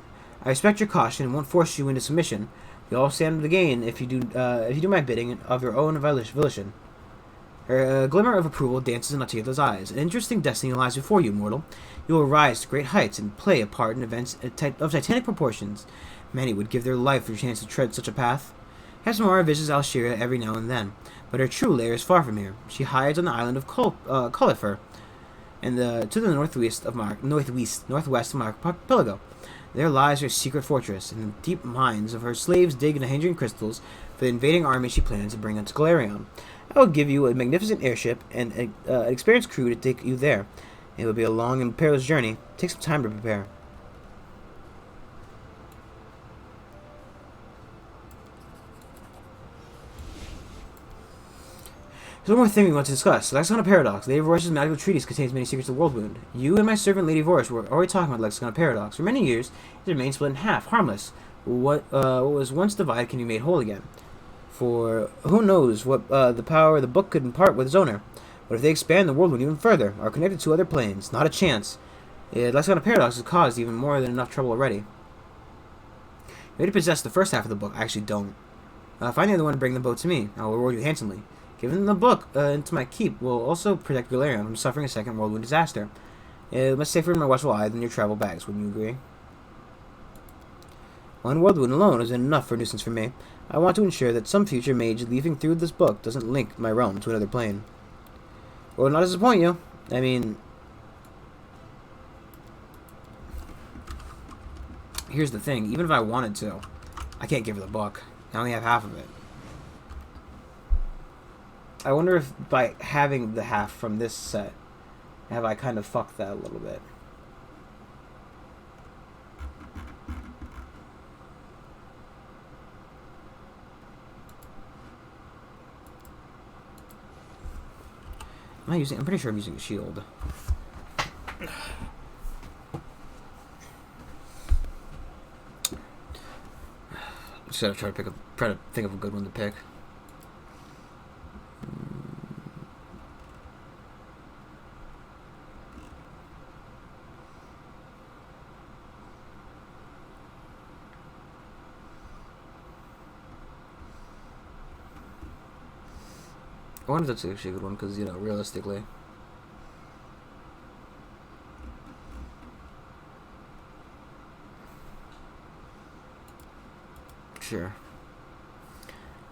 I respect your caution and won't force you into submission. We all stand to gain if you do my bidding of your own volition. A glimmer of approval dances in Atila's eyes. An interesting destiny lies before you, mortal. You will rise to great heights and play a part in events of titanic proportions. Many would give their life for a chance to tread such a path. Hexamara visits Alshira every now and then, but her true lair is far from here. She hides on the island of Culifer, and to the northwest of Archipelago. There lies her secret fortress, and the deep mines of her slaves dig Nahindrian crystals for the invading army she plans to bring into Galarion. I will give you a magnificent airship and an experienced crew to take you there. It will be a long and perilous journey. Take some time to prepare. There's one more thing we want to discuss. Lexicon Paradox. Lady Vorish's magical treatise contains many secrets of the world wound. You and my servant Lady Vorish were already talking about Lexicon Paradox. For many years, it remained split in half, harmless. What was once divided can be made whole again. For who knows what the power the book could impart with its owner. What if they expand the world wound even further, or connect it to other planes? Not a chance. Lexicon Paradox has caused even more than enough trouble already. You already possess the first half of the book. I actually don't. Find the other one and bring the boat to me. I will reward you handsomely. Giving the book into my keep will also protect Galarion from suffering a second world wound disaster. It must safer in my watchful eye than your travel bags, wouldn't you agree? One world wound alone isn't enough for a nuisance for me. I want to ensure that some future mage leafing through this book doesn't link my realm to another plane. It will not disappoint you. I mean, here's the thing. Even if I wanted to, I can't give her the book. I only have half of it. I wonder if by having the half from this set, have I kind of fucked that a little bit. I'm pretty sure I'm using a shield. Just gotta try to think of a good one to pick. I wonder if that's actually a good one, because, you know, realistically. Sure.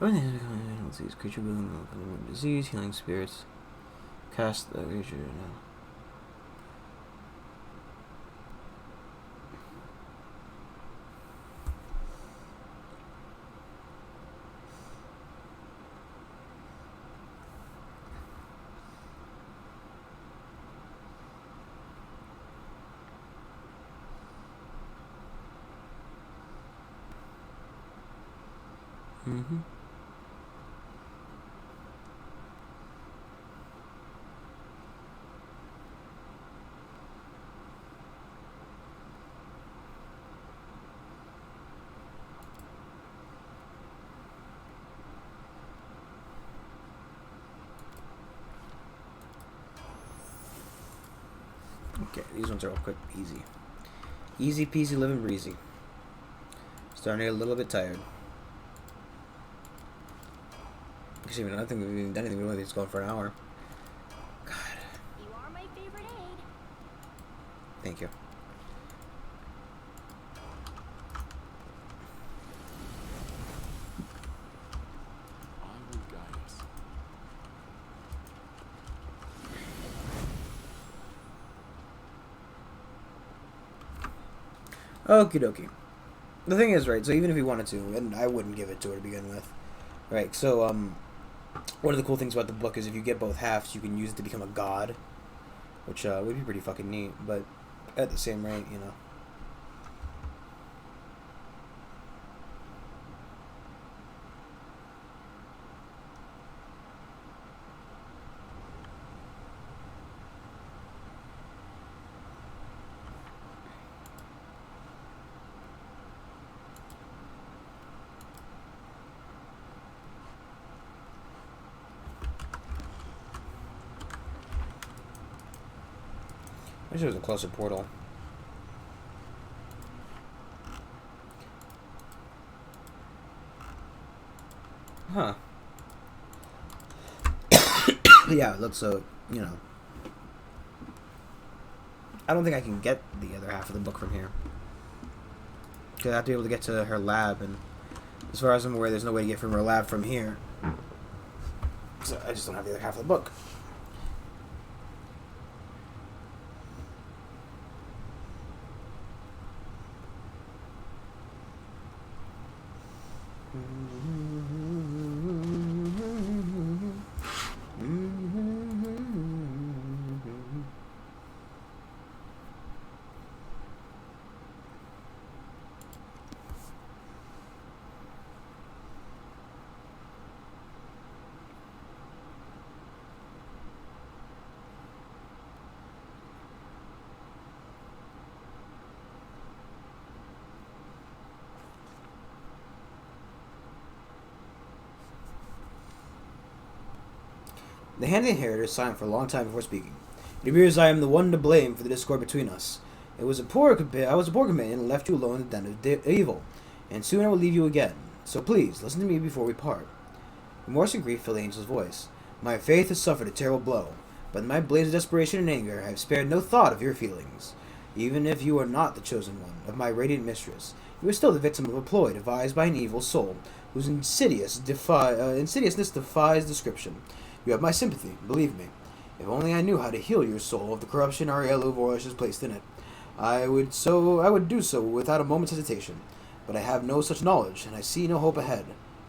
Let's see, creature building, disease, healing spirits. Cast the creature now. Mm-hmm. Okay, these ones are all quick, easy. Easy peasy, living breezy. Starting to get a little bit tired. Actually, I don't think we've even done anything. We only just going for an hour. God. You are my favorite aide. Thank you. I will guide us. Okie dokie. The thing is, right, so even if we wanted to, and I wouldn't give it to her to begin with, right, so, one of the cool things about the book is if you get both halves, you can use it to become a god, which, would be pretty fucking neat, but at the same rate, you know. I wish there was a closer portal. Huh. Yeah, let's, you know. I don't think I can get the other half of the book from here. Because I have to be able to get to her lab, and as far as I'm aware, there's no way to get from her lab from here. So I just don't have the other half of the book. The hand inheritor is silent for a long time before speaking. It appears I am the one to blame for the discord between us. I was a poor companion and left you alone in the den of evil, and soon I will leave you again. So please, listen to me before we part. Remorse and grief fill the angel's voice. My faith has suffered a terrible blow, but in my blaze of desperation and anger I have spared no thought of your feelings. Even if you are not the chosen one of my radiant mistress, you are still the victim of a ploy devised by an evil soul, whose insidiousness defies description. You have my sympathy, believe me. If only I knew how to heal your soul of the corruption Ariella Vorish has placed in it, I would do so without a moment's hesitation. But I have no such knowledge, and I see no hope ahead,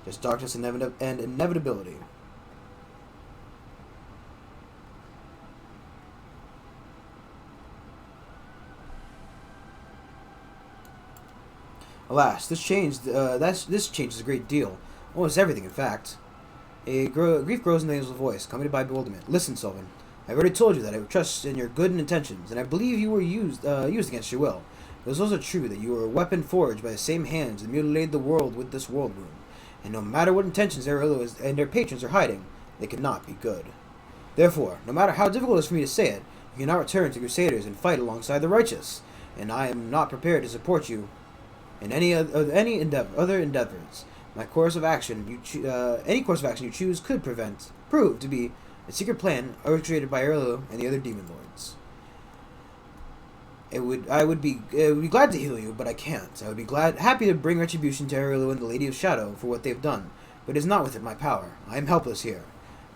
just darkness and inevitability. Alas, this changes a great deal, almost everything, in fact. Grief grows in the angel's voice, accompanied by bewilderment. Listen, Sylvan. I've already told you that I trust in your good intentions, and I believe you were used against your will. It is also true that you were a weapon forged by the same hands that mutilated the world with this world wound. And no matter what intentions Ariella and their patrons are hiding, they cannot be good. Therefore, no matter how difficult it is for me to say it, you cannot return to Crusaders and fight alongside the righteous, and I am not prepared to support you in any other endeavors. Any course of action you choose could prove to be a secret plan orchestrated by Erlo and the other demon lords. I would be glad to heal you, but I can't. I would be happy to bring retribution to Erlo and the Lady of Shadow for what they've done, but it is not within my power. I am helpless here,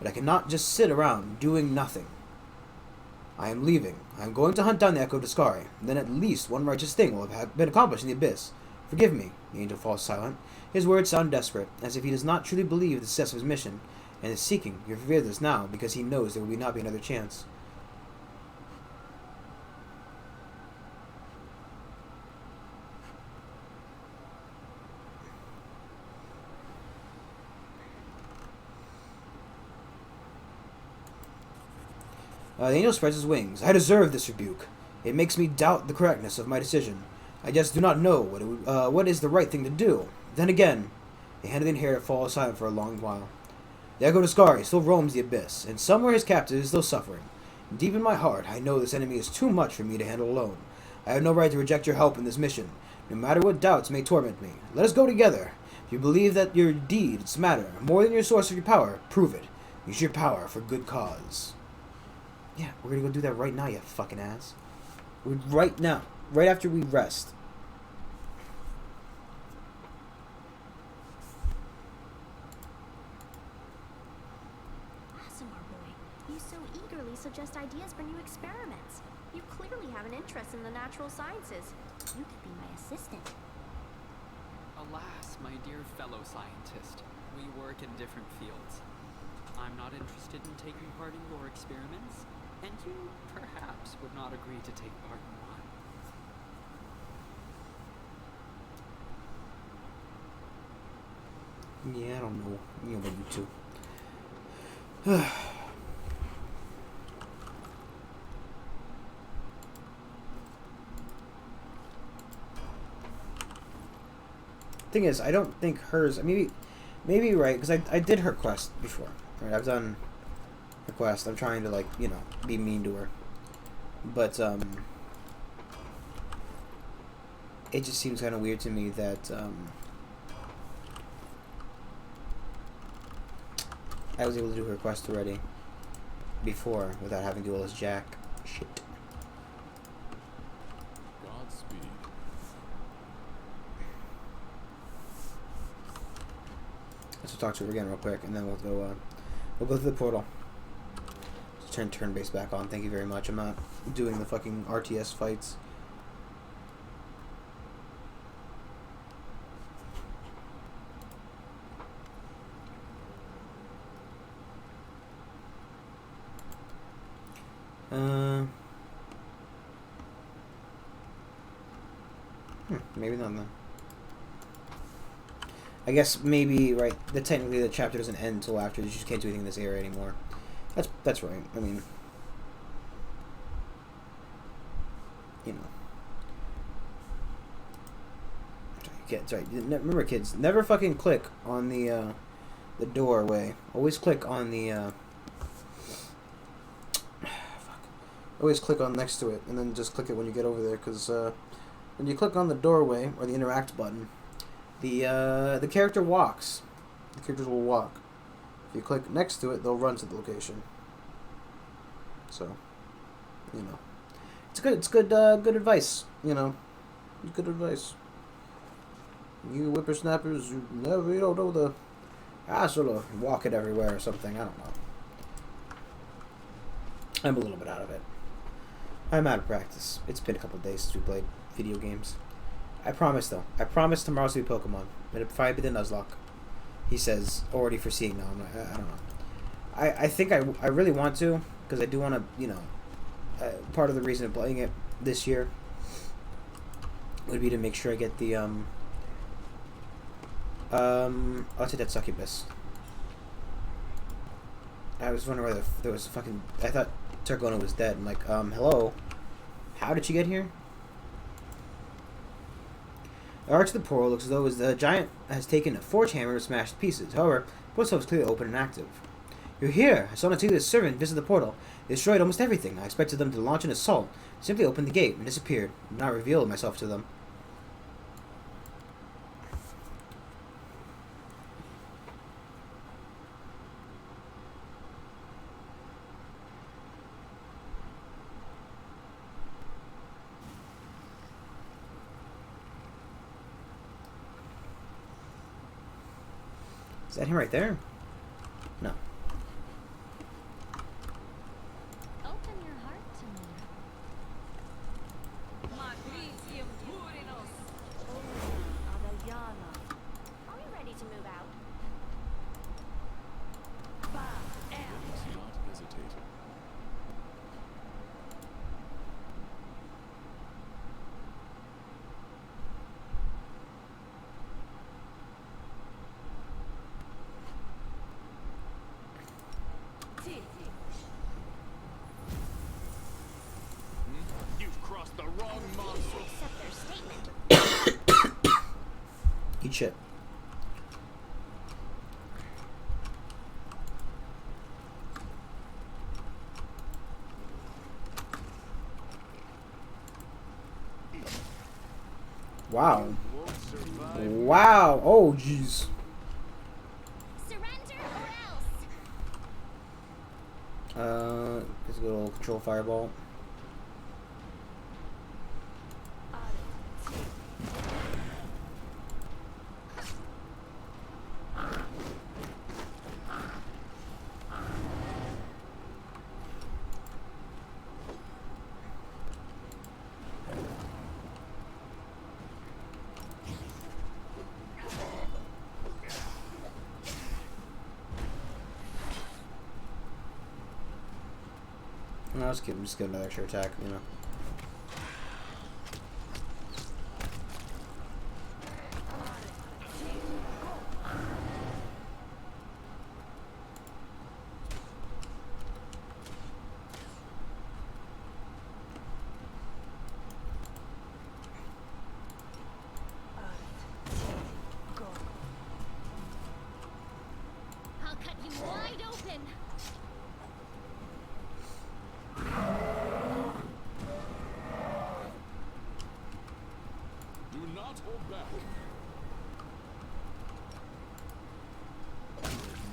but I cannot just sit around doing nothing. I am leaving. I am going to hunt down the Echo Discari, and then at least one righteous thing will have been accomplished in the Abyss. Forgive me. The angel falls silent. His words sound desperate, as if he does not truly believe the success of his mission, and is seeking your forgiveness now because he knows there will not be another chance. The angel spreads his wings. I deserve this rebuke. It makes me doubt the correctness of my decision. I just do not know what is the right thing to do. Then again, the hand of the inheritor falls silent for a long while. The Echo Discari still roams the Abyss, and somewhere his captive is still suffering. Deep in my heart, I know this enemy is too much for me to handle alone. I have no right to reject your help in this mission, no matter what doubts may torment me. Let us go together. If you believe that your deeds matter more than your source of your power, prove it. Use your power for good cause. Yeah, we're gonna go do that right now, you fucking ass. Right now. Right after we rest. Asimar boy, you so eagerly suggest ideas for new experiments. You clearly have an interest in the natural sciences. You could be my assistant. Alas, my dear fellow scientist, we work in different fields. I'm not interested in taking part in your experiments, and you, perhaps, would not agree to take part in mine. Yeah, I don't know. You know what you two. Thing is, I don't think hers. Maybe you're right, because I did her quest before. Right, I've done her quest. I'm trying to, like, you know, be mean to her, but it just seems kind of weird to me that I was able to do her quest already before without having to do all this jack shit. Godspeed. Let's talk to her again real quick, and then we'll go through the portal. Just turn turn-based back on. Thank you very much. I'm not doing the fucking RTS fights. Maybe not then. I guess maybe, right, that technically the chapter doesn't end until after. You just can't do anything in this area anymore. That's right. I mean, you know. Sorry. Remember, kids, never fucking click on the doorway. Always click on the always click on next to it, and then just click it when you get over there, because when you click on the doorway or the interact button, the character walks. The characters will walk. If you click next to it, they'll run to the location. So, you know, it's good. It's good. Good advice. You know, good advice. You whippersnappers, you don't know the hassle of walking everywhere or something. I don't know. I'm a little bit out of it. I'm out of practice. It's been a couple of days since we played video games. I promise, though. I promise tomorrow's will be Pokemon. It'll probably be the Nuzlocke. He says, already foreseeing now. I'm like, I don't know. I think I really want to, because I do want to, you know, part of the reason of playing it this year would be to make sure I get the, I'll take that Succubus. I was wondering whether there was a fucking, I thought Targona was dead. I'm like, hello? How did she get here? The arch of the portal looks as though the giant has taken a forge hammer and smashed to pieces. However, the portal is clearly open and active. You're here! I saw Natilia's servant visit the portal. They destroyed almost everything. I expected them to launch an assault. I simply opened the gate and disappeared. I did not reveal myself to them. Is that him right there? No. Open your heart to me. Are we ready to move out? Let us not hesitate. You've crossed the wrong monster. Accept their statement. Eat shit. Wow. Won't survive. Wow. Oh, jeez. Surrender or else. Let's go to control fireball. No, just get another extra attack, you know. I'll cut you wide open. Do not hold back.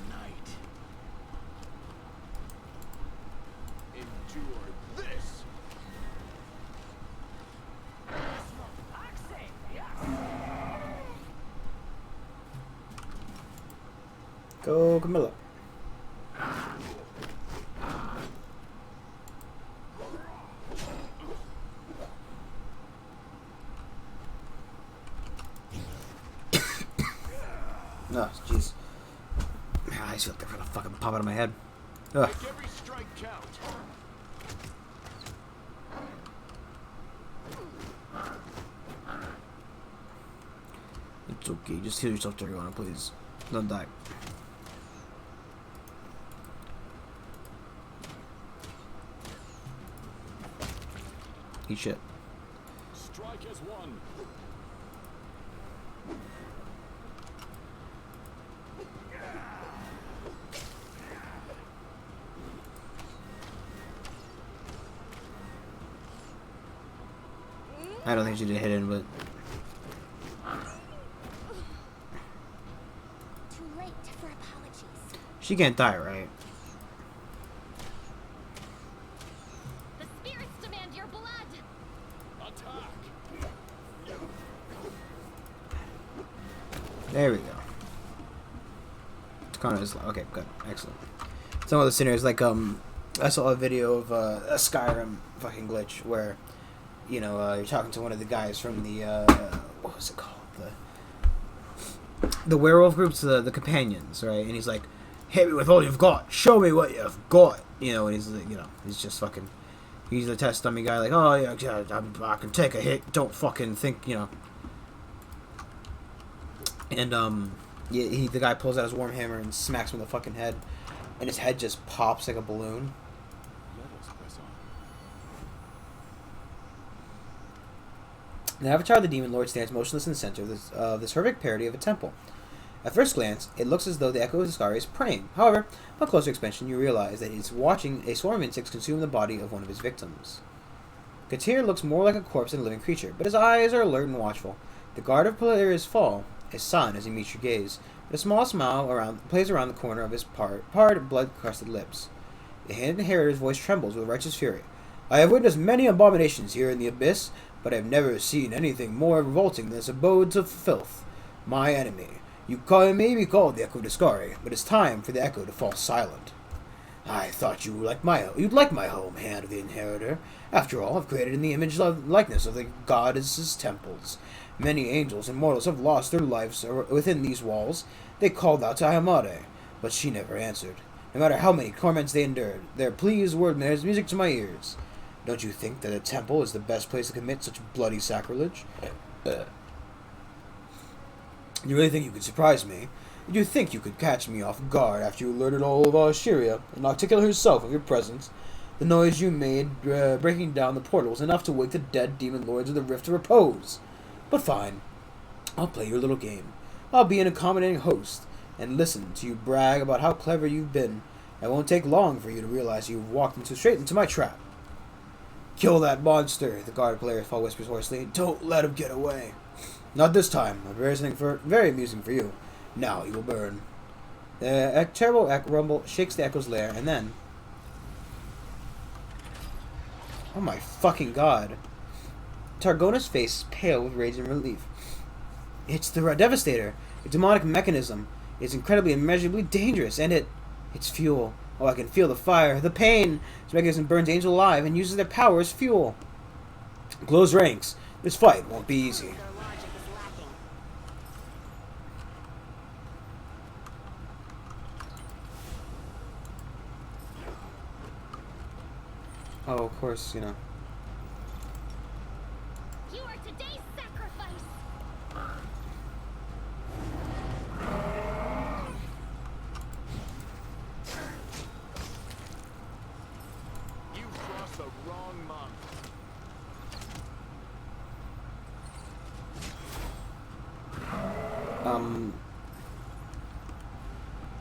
Night. Endure this. Go, Camilla. No, jeez. I just feel like they're gonna fucking pop out of my head. Ugh. Make every strike count. It's okay, just heal yourself, Dragona, please. Don't die. Eat shit. Strike as one. I don't think she did hit him, but Too late for apologies. she can't die, right? The spirits demand your blood. Attack. There we go. It's kind of okay, good, excellent. Some of the scenarios, like I saw a video of a Skyrim fucking glitch where, you know, you're talking to one of the guys from the what was it called, the werewolf groups, the companions, right? And he's like, "Hit me with all you've got. Show me what you've got." You know, and he's like, you know, he's just fucking. He's a test dummy guy, like, "Oh yeah, I can take a hit. Don't fucking think, you know." And yeah, the guy pulls out his warm hammer and smacks him in the fucking head, and his head just pops like a balloon. Let us press on. The avatar of the demon lord stands motionless in the center of this horrific parody of a temple. At first glance, it looks as though the Echo of Discari is praying. However, upon closer inspection, you realize that he's watching a swarm of insects consume the body of one of his victims. Katir looks more like a corpse than a living creature, but his eyes are alert and watchful. The guard of Polaria's fall is sullen as he meets your gaze, but a small smile plays around the corner of his parred, blood-crusted lips. The hand inheritor's voice trembles with righteous fury. "I have witnessed many abominations here in the abyss, but I have never seen anything more revolting than this abode of filth. My enemy, you may be called the Echo Discari, but it's time for the Echo to fall silent. I thought you'd like my home, Hand of the Inheritor. After all, I've created in the image and likeness of the goddess's temples. Many angels and mortals have lost their lives within these walls. They called out to Ayamare, but she never answered. No matter how many torments they endured, their pleas were as music to my ears. Don't you think that a temple is the best place to commit such bloody sacrilege? You really think you could surprise me? Did you think you could catch me off guard after you alerted all of Assyria, and Articuno herself of your presence? The noise you made breaking down the portal was enough to wake the dead demon lords of the rift to repose. But fine, I'll play your little game. I'll be an accommodating host, and listen to you brag about how clever you've been. It won't take long for you to realize you've walked straight into my trap. Kill that monster, the guard player whispers hoarsely. Don't let him get away. Not this time. Very amusing for you. Now you will burn. A terrible rumble shakes the echo's lair, and then... Oh my fucking god. Targona's face is pale with rage and relief. It's the Devastator. A demonic mechanism. It's incredibly, immeasurably dangerous, and it's fuel. Oh, I can feel the fire, the pain. This mechanism burns Angel alive and uses their power as fuel. Close ranks. This fight won't be easy. Their logic is lacking. Oh, of course, you know. You are today's sacrifice. You crossed the wrong monk.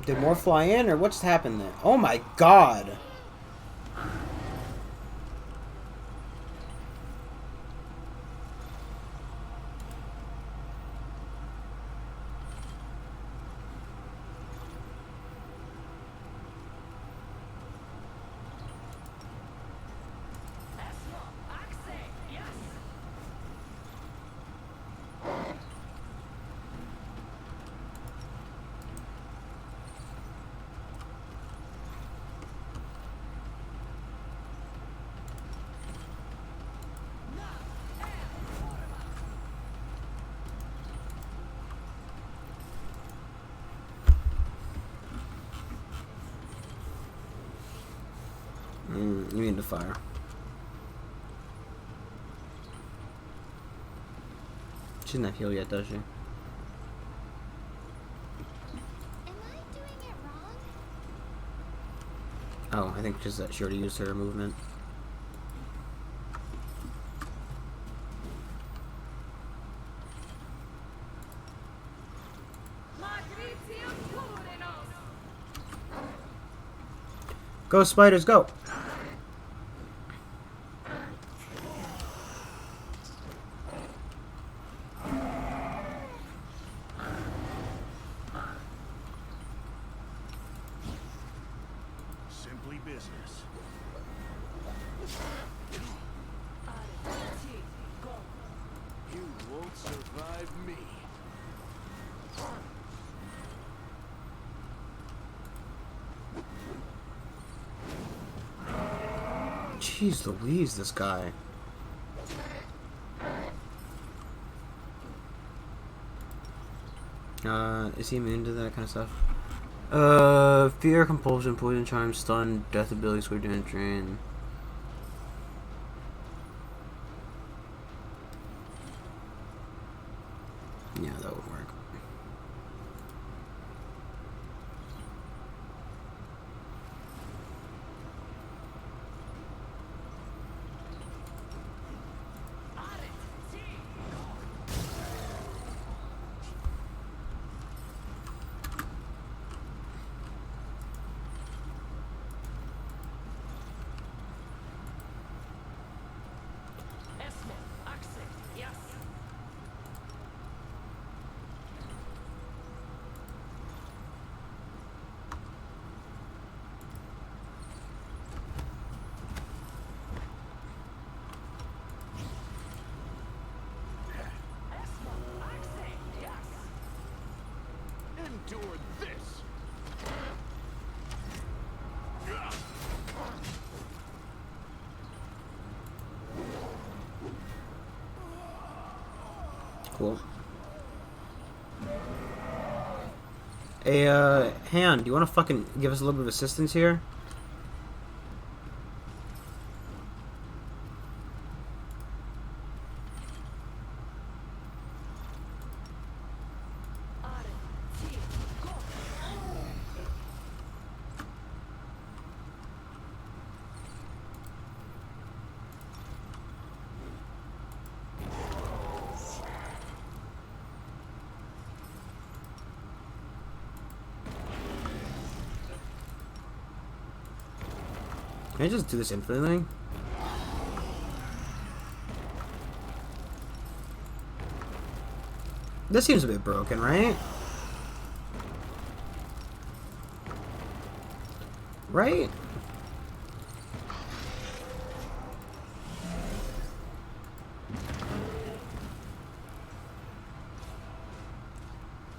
Did more fly in, or what's happened there? Oh my god! You need to fire. She doesn't have heal yet, does she? Am I doing it wrong? Oh, I think just that she already used her movement. Go, spiders, go! Simply business. You won't survive me. Jeez Louise, this guy. Is he immune to that kind of stuff? Fear, compulsion, poison, charm, stun, death ability, sword and drain. Yeah, that would work. Endure this. Cool. Hey, Hand, do you want to fucking give us a little bit of assistance here? Can I just do this infinite thing? This seems a bit broken, right? Right?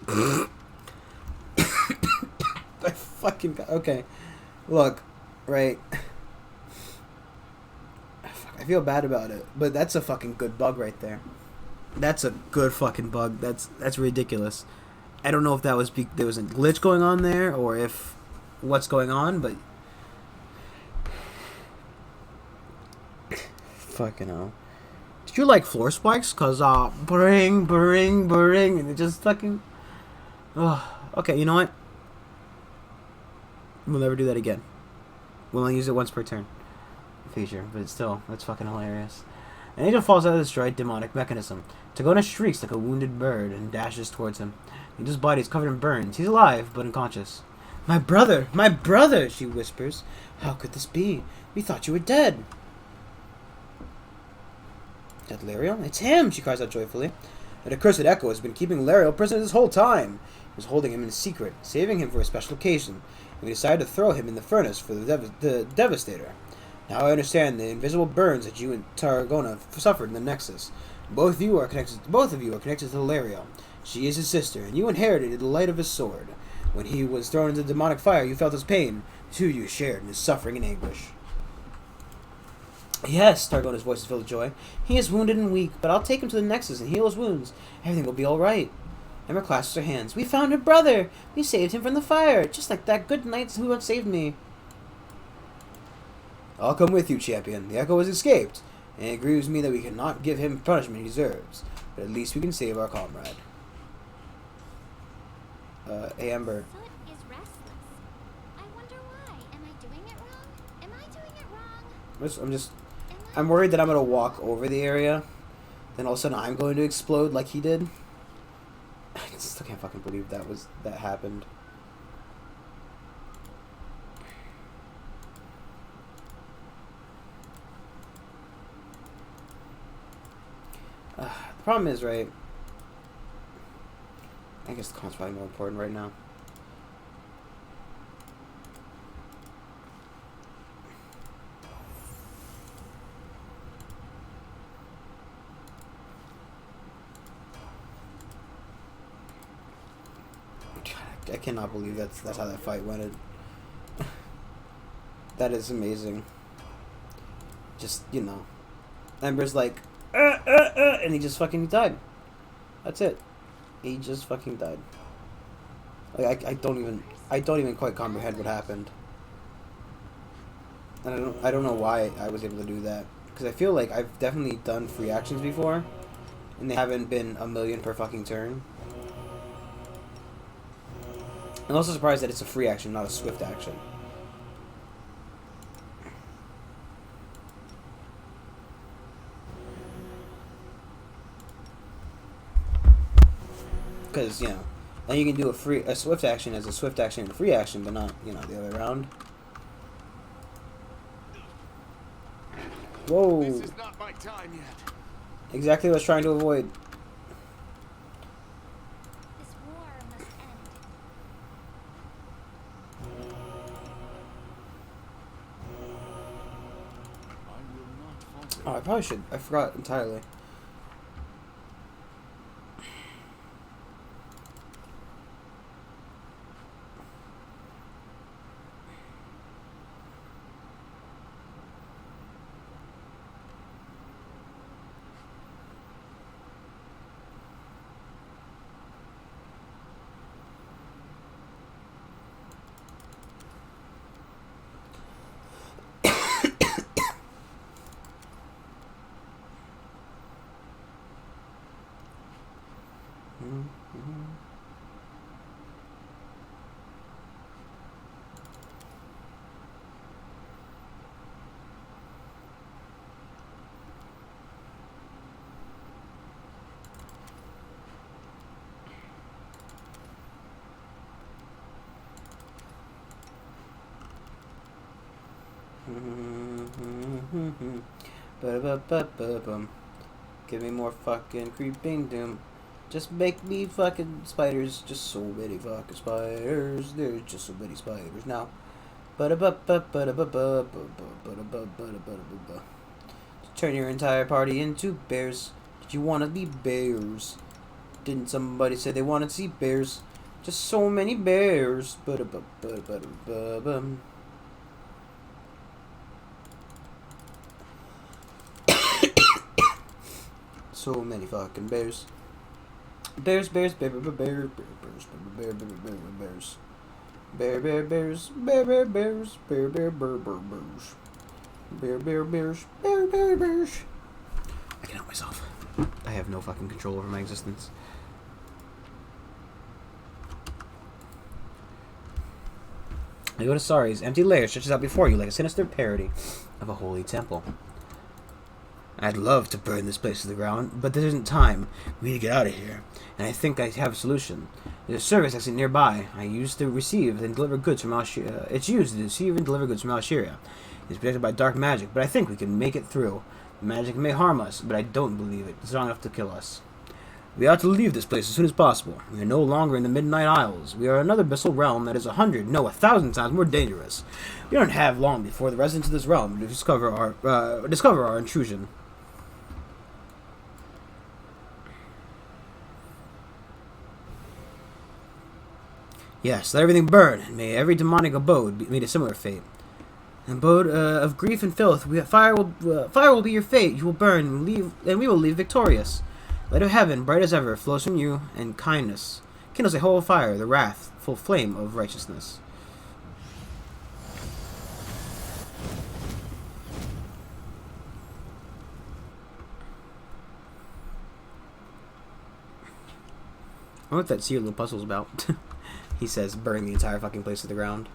I fucking got, okay. Look, right. I feel bad about it, but that's a fucking good bug right there. That's a good fucking bug. That's ridiculous. I don't know if that was there was a glitch going on there or if what's going on, but fucking hell. Did you like floor spikes? Cause bring, and it just fucking. Oh, okay. You know what? We'll never do that again. We'll only use it once per turn. Feature, but still, that's fucking hilarious. An angel falls out of the destroyed demonic mechanism. Tagona shrieks like a wounded bird and dashes towards him. Angel's body is covered in burns. He's alive, but unconscious. My brother! My brother! She whispers. How could this be? We thought you were dead. Is that Lariel? It's him! She cries out joyfully. That accursed echo has been keeping Lariel prisoner this whole time. He was holding him in secret, saving him for a special occasion, and we decided to throw him in the furnace for the Devastator. Now I understand the invisible burns that you and Tarragona suffered in the Nexus. Both of you are connected to Lariel. She is his sister, and you inherited the light of his sword. When he was thrown into the demonic fire, you felt his pain. The two of you shared in his suffering and anguish. Yes, Tarragona's voice is filled with joy. He is wounded and weak, but I'll take him to the Nexus and heal his wounds. Everything will be all right. Emma clasps her hands. We found her brother! We saved him from the fire, just like that good knight who once saved me. I'll come with you, champion. The Echo has escaped, and it grieves me that we cannot give him punishment he deserves, but at least we can save our comrade. Hey, Amber. Foot is restless. I wonder why. Am I doing it wrong? Am I doing it wrong? I'm worried that I'm gonna walk over the area, then all of a sudden I'm going to explode like he did. I still can't fucking believe that happened. The problem is, right, I guess the com's probably more important right now. God, I cannot believe that's how that fight went. That is amazing. Just, you know, Ember's like, and he just fucking died. That's it. He just fucking died. Like I don't even quite comprehend what happened. And I don't know why I was able to do that, because I feel like I've definitely done free actions before, and they haven't been a million per fucking turn. I'm also surprised that it's a free action, not a swift action. Because, you know, then you can do a swift action as a swift action and a free action, but not, you know, the other way around. Whoa. This is not my time yet. Exactly what I was trying to avoid. This war must end. I will not falter. Oh, I probably should. I forgot entirely. Ba-da-ba-ba-ba-bum. Give me more fucking creeping doom. Just make me fucking spiders. Just so many fucking spiders. There's just so many spiders now. Turn your entire party into bears. Did you want to be bears? Didn't somebody say they wanted to see bears? Just so many bears. So many fucking bears. Bears, bears, bear, bear, bear, bears, bear, bear, bear, bears. Bear, bear, bears, bear, bear, bears, bear, bear, bear, bear, bears. Bear, bear, bears, bear, bear, bears. I can help myself. I have no fucking control over my existence. I go to Sari's empty lair stretches out before you like a sinister parody of a holy temple. I'd love to burn this place to the ground, but there isn't time. We need to get out of here, and I think I have a solution. There's a service exit nearby. I used to receive and deliver goods from Alsheria. It's used to receive and deliver goods from Alsheria. It's protected by dark magic, but I think we can make it through. The magic may harm us, but I don't believe it's strong enough to kill us. We ought to leave this place as soon as possible. We are no longer in the Midnight Isles. We are in another abyssal realm that is 1,000 times more dangerous. We don't have long before the residents of this realm discover our intrusion. Yes, let everything burn, and may every demonic abode meet a similar fate. An abode of grief and filth. Fire will be your fate. You will burn, and we will leave victorious. Light of heaven, bright as ever, flows from you, and kindness kindles a whole fire, the wrathful flame of righteousness. I wonder what that secret little puzzle's about. He says, burning the entire fucking place to the ground.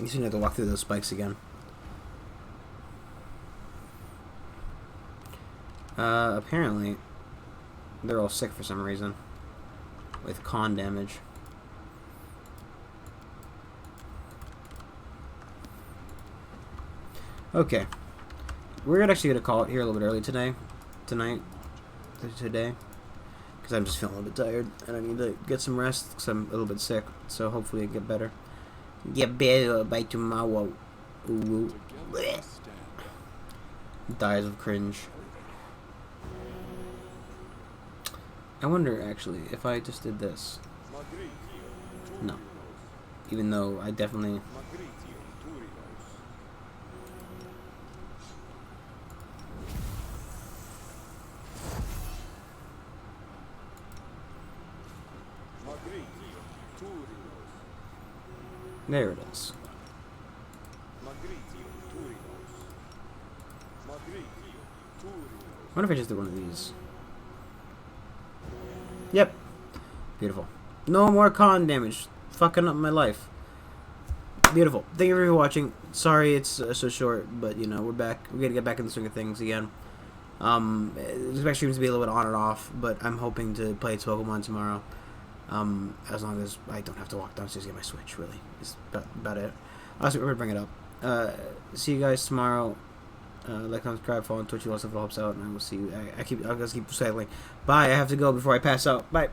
You shouldn't have to walk through those spikes again. Apparently, they're all sick for some reason. With con damage. Okay. We're actually going to call it here a little bit early today. Today. Because I'm just feeling a little bit tired. And I need to get some rest because I'm a little bit sick. So hopefully I get better. Get better by tomorrow. Ooh. Dies of cringe. I wonder, actually, if I just did this. No. Even though I definitely... There it is. I wonder if I just did one of these. Yep. Beautiful. No more con damage. Fucking up my life. Beautiful. Thank you for watching. Sorry it's so short, but you know, we're back. We're gonna get back in the swing of things again. Expect streams to be a little bit on and off, but I'm hoping to play Pokemon tomorrow. As long as I don't have to walk downstairs to get my Switch, really. Is about it. Also, we're gonna bring it up. See you guys tomorrow. Like, comment, subscribe, follow on Twitch. You also helps out, and I will see you. I'll just keep cycling. Bye. I have to go before I pass out. Bye.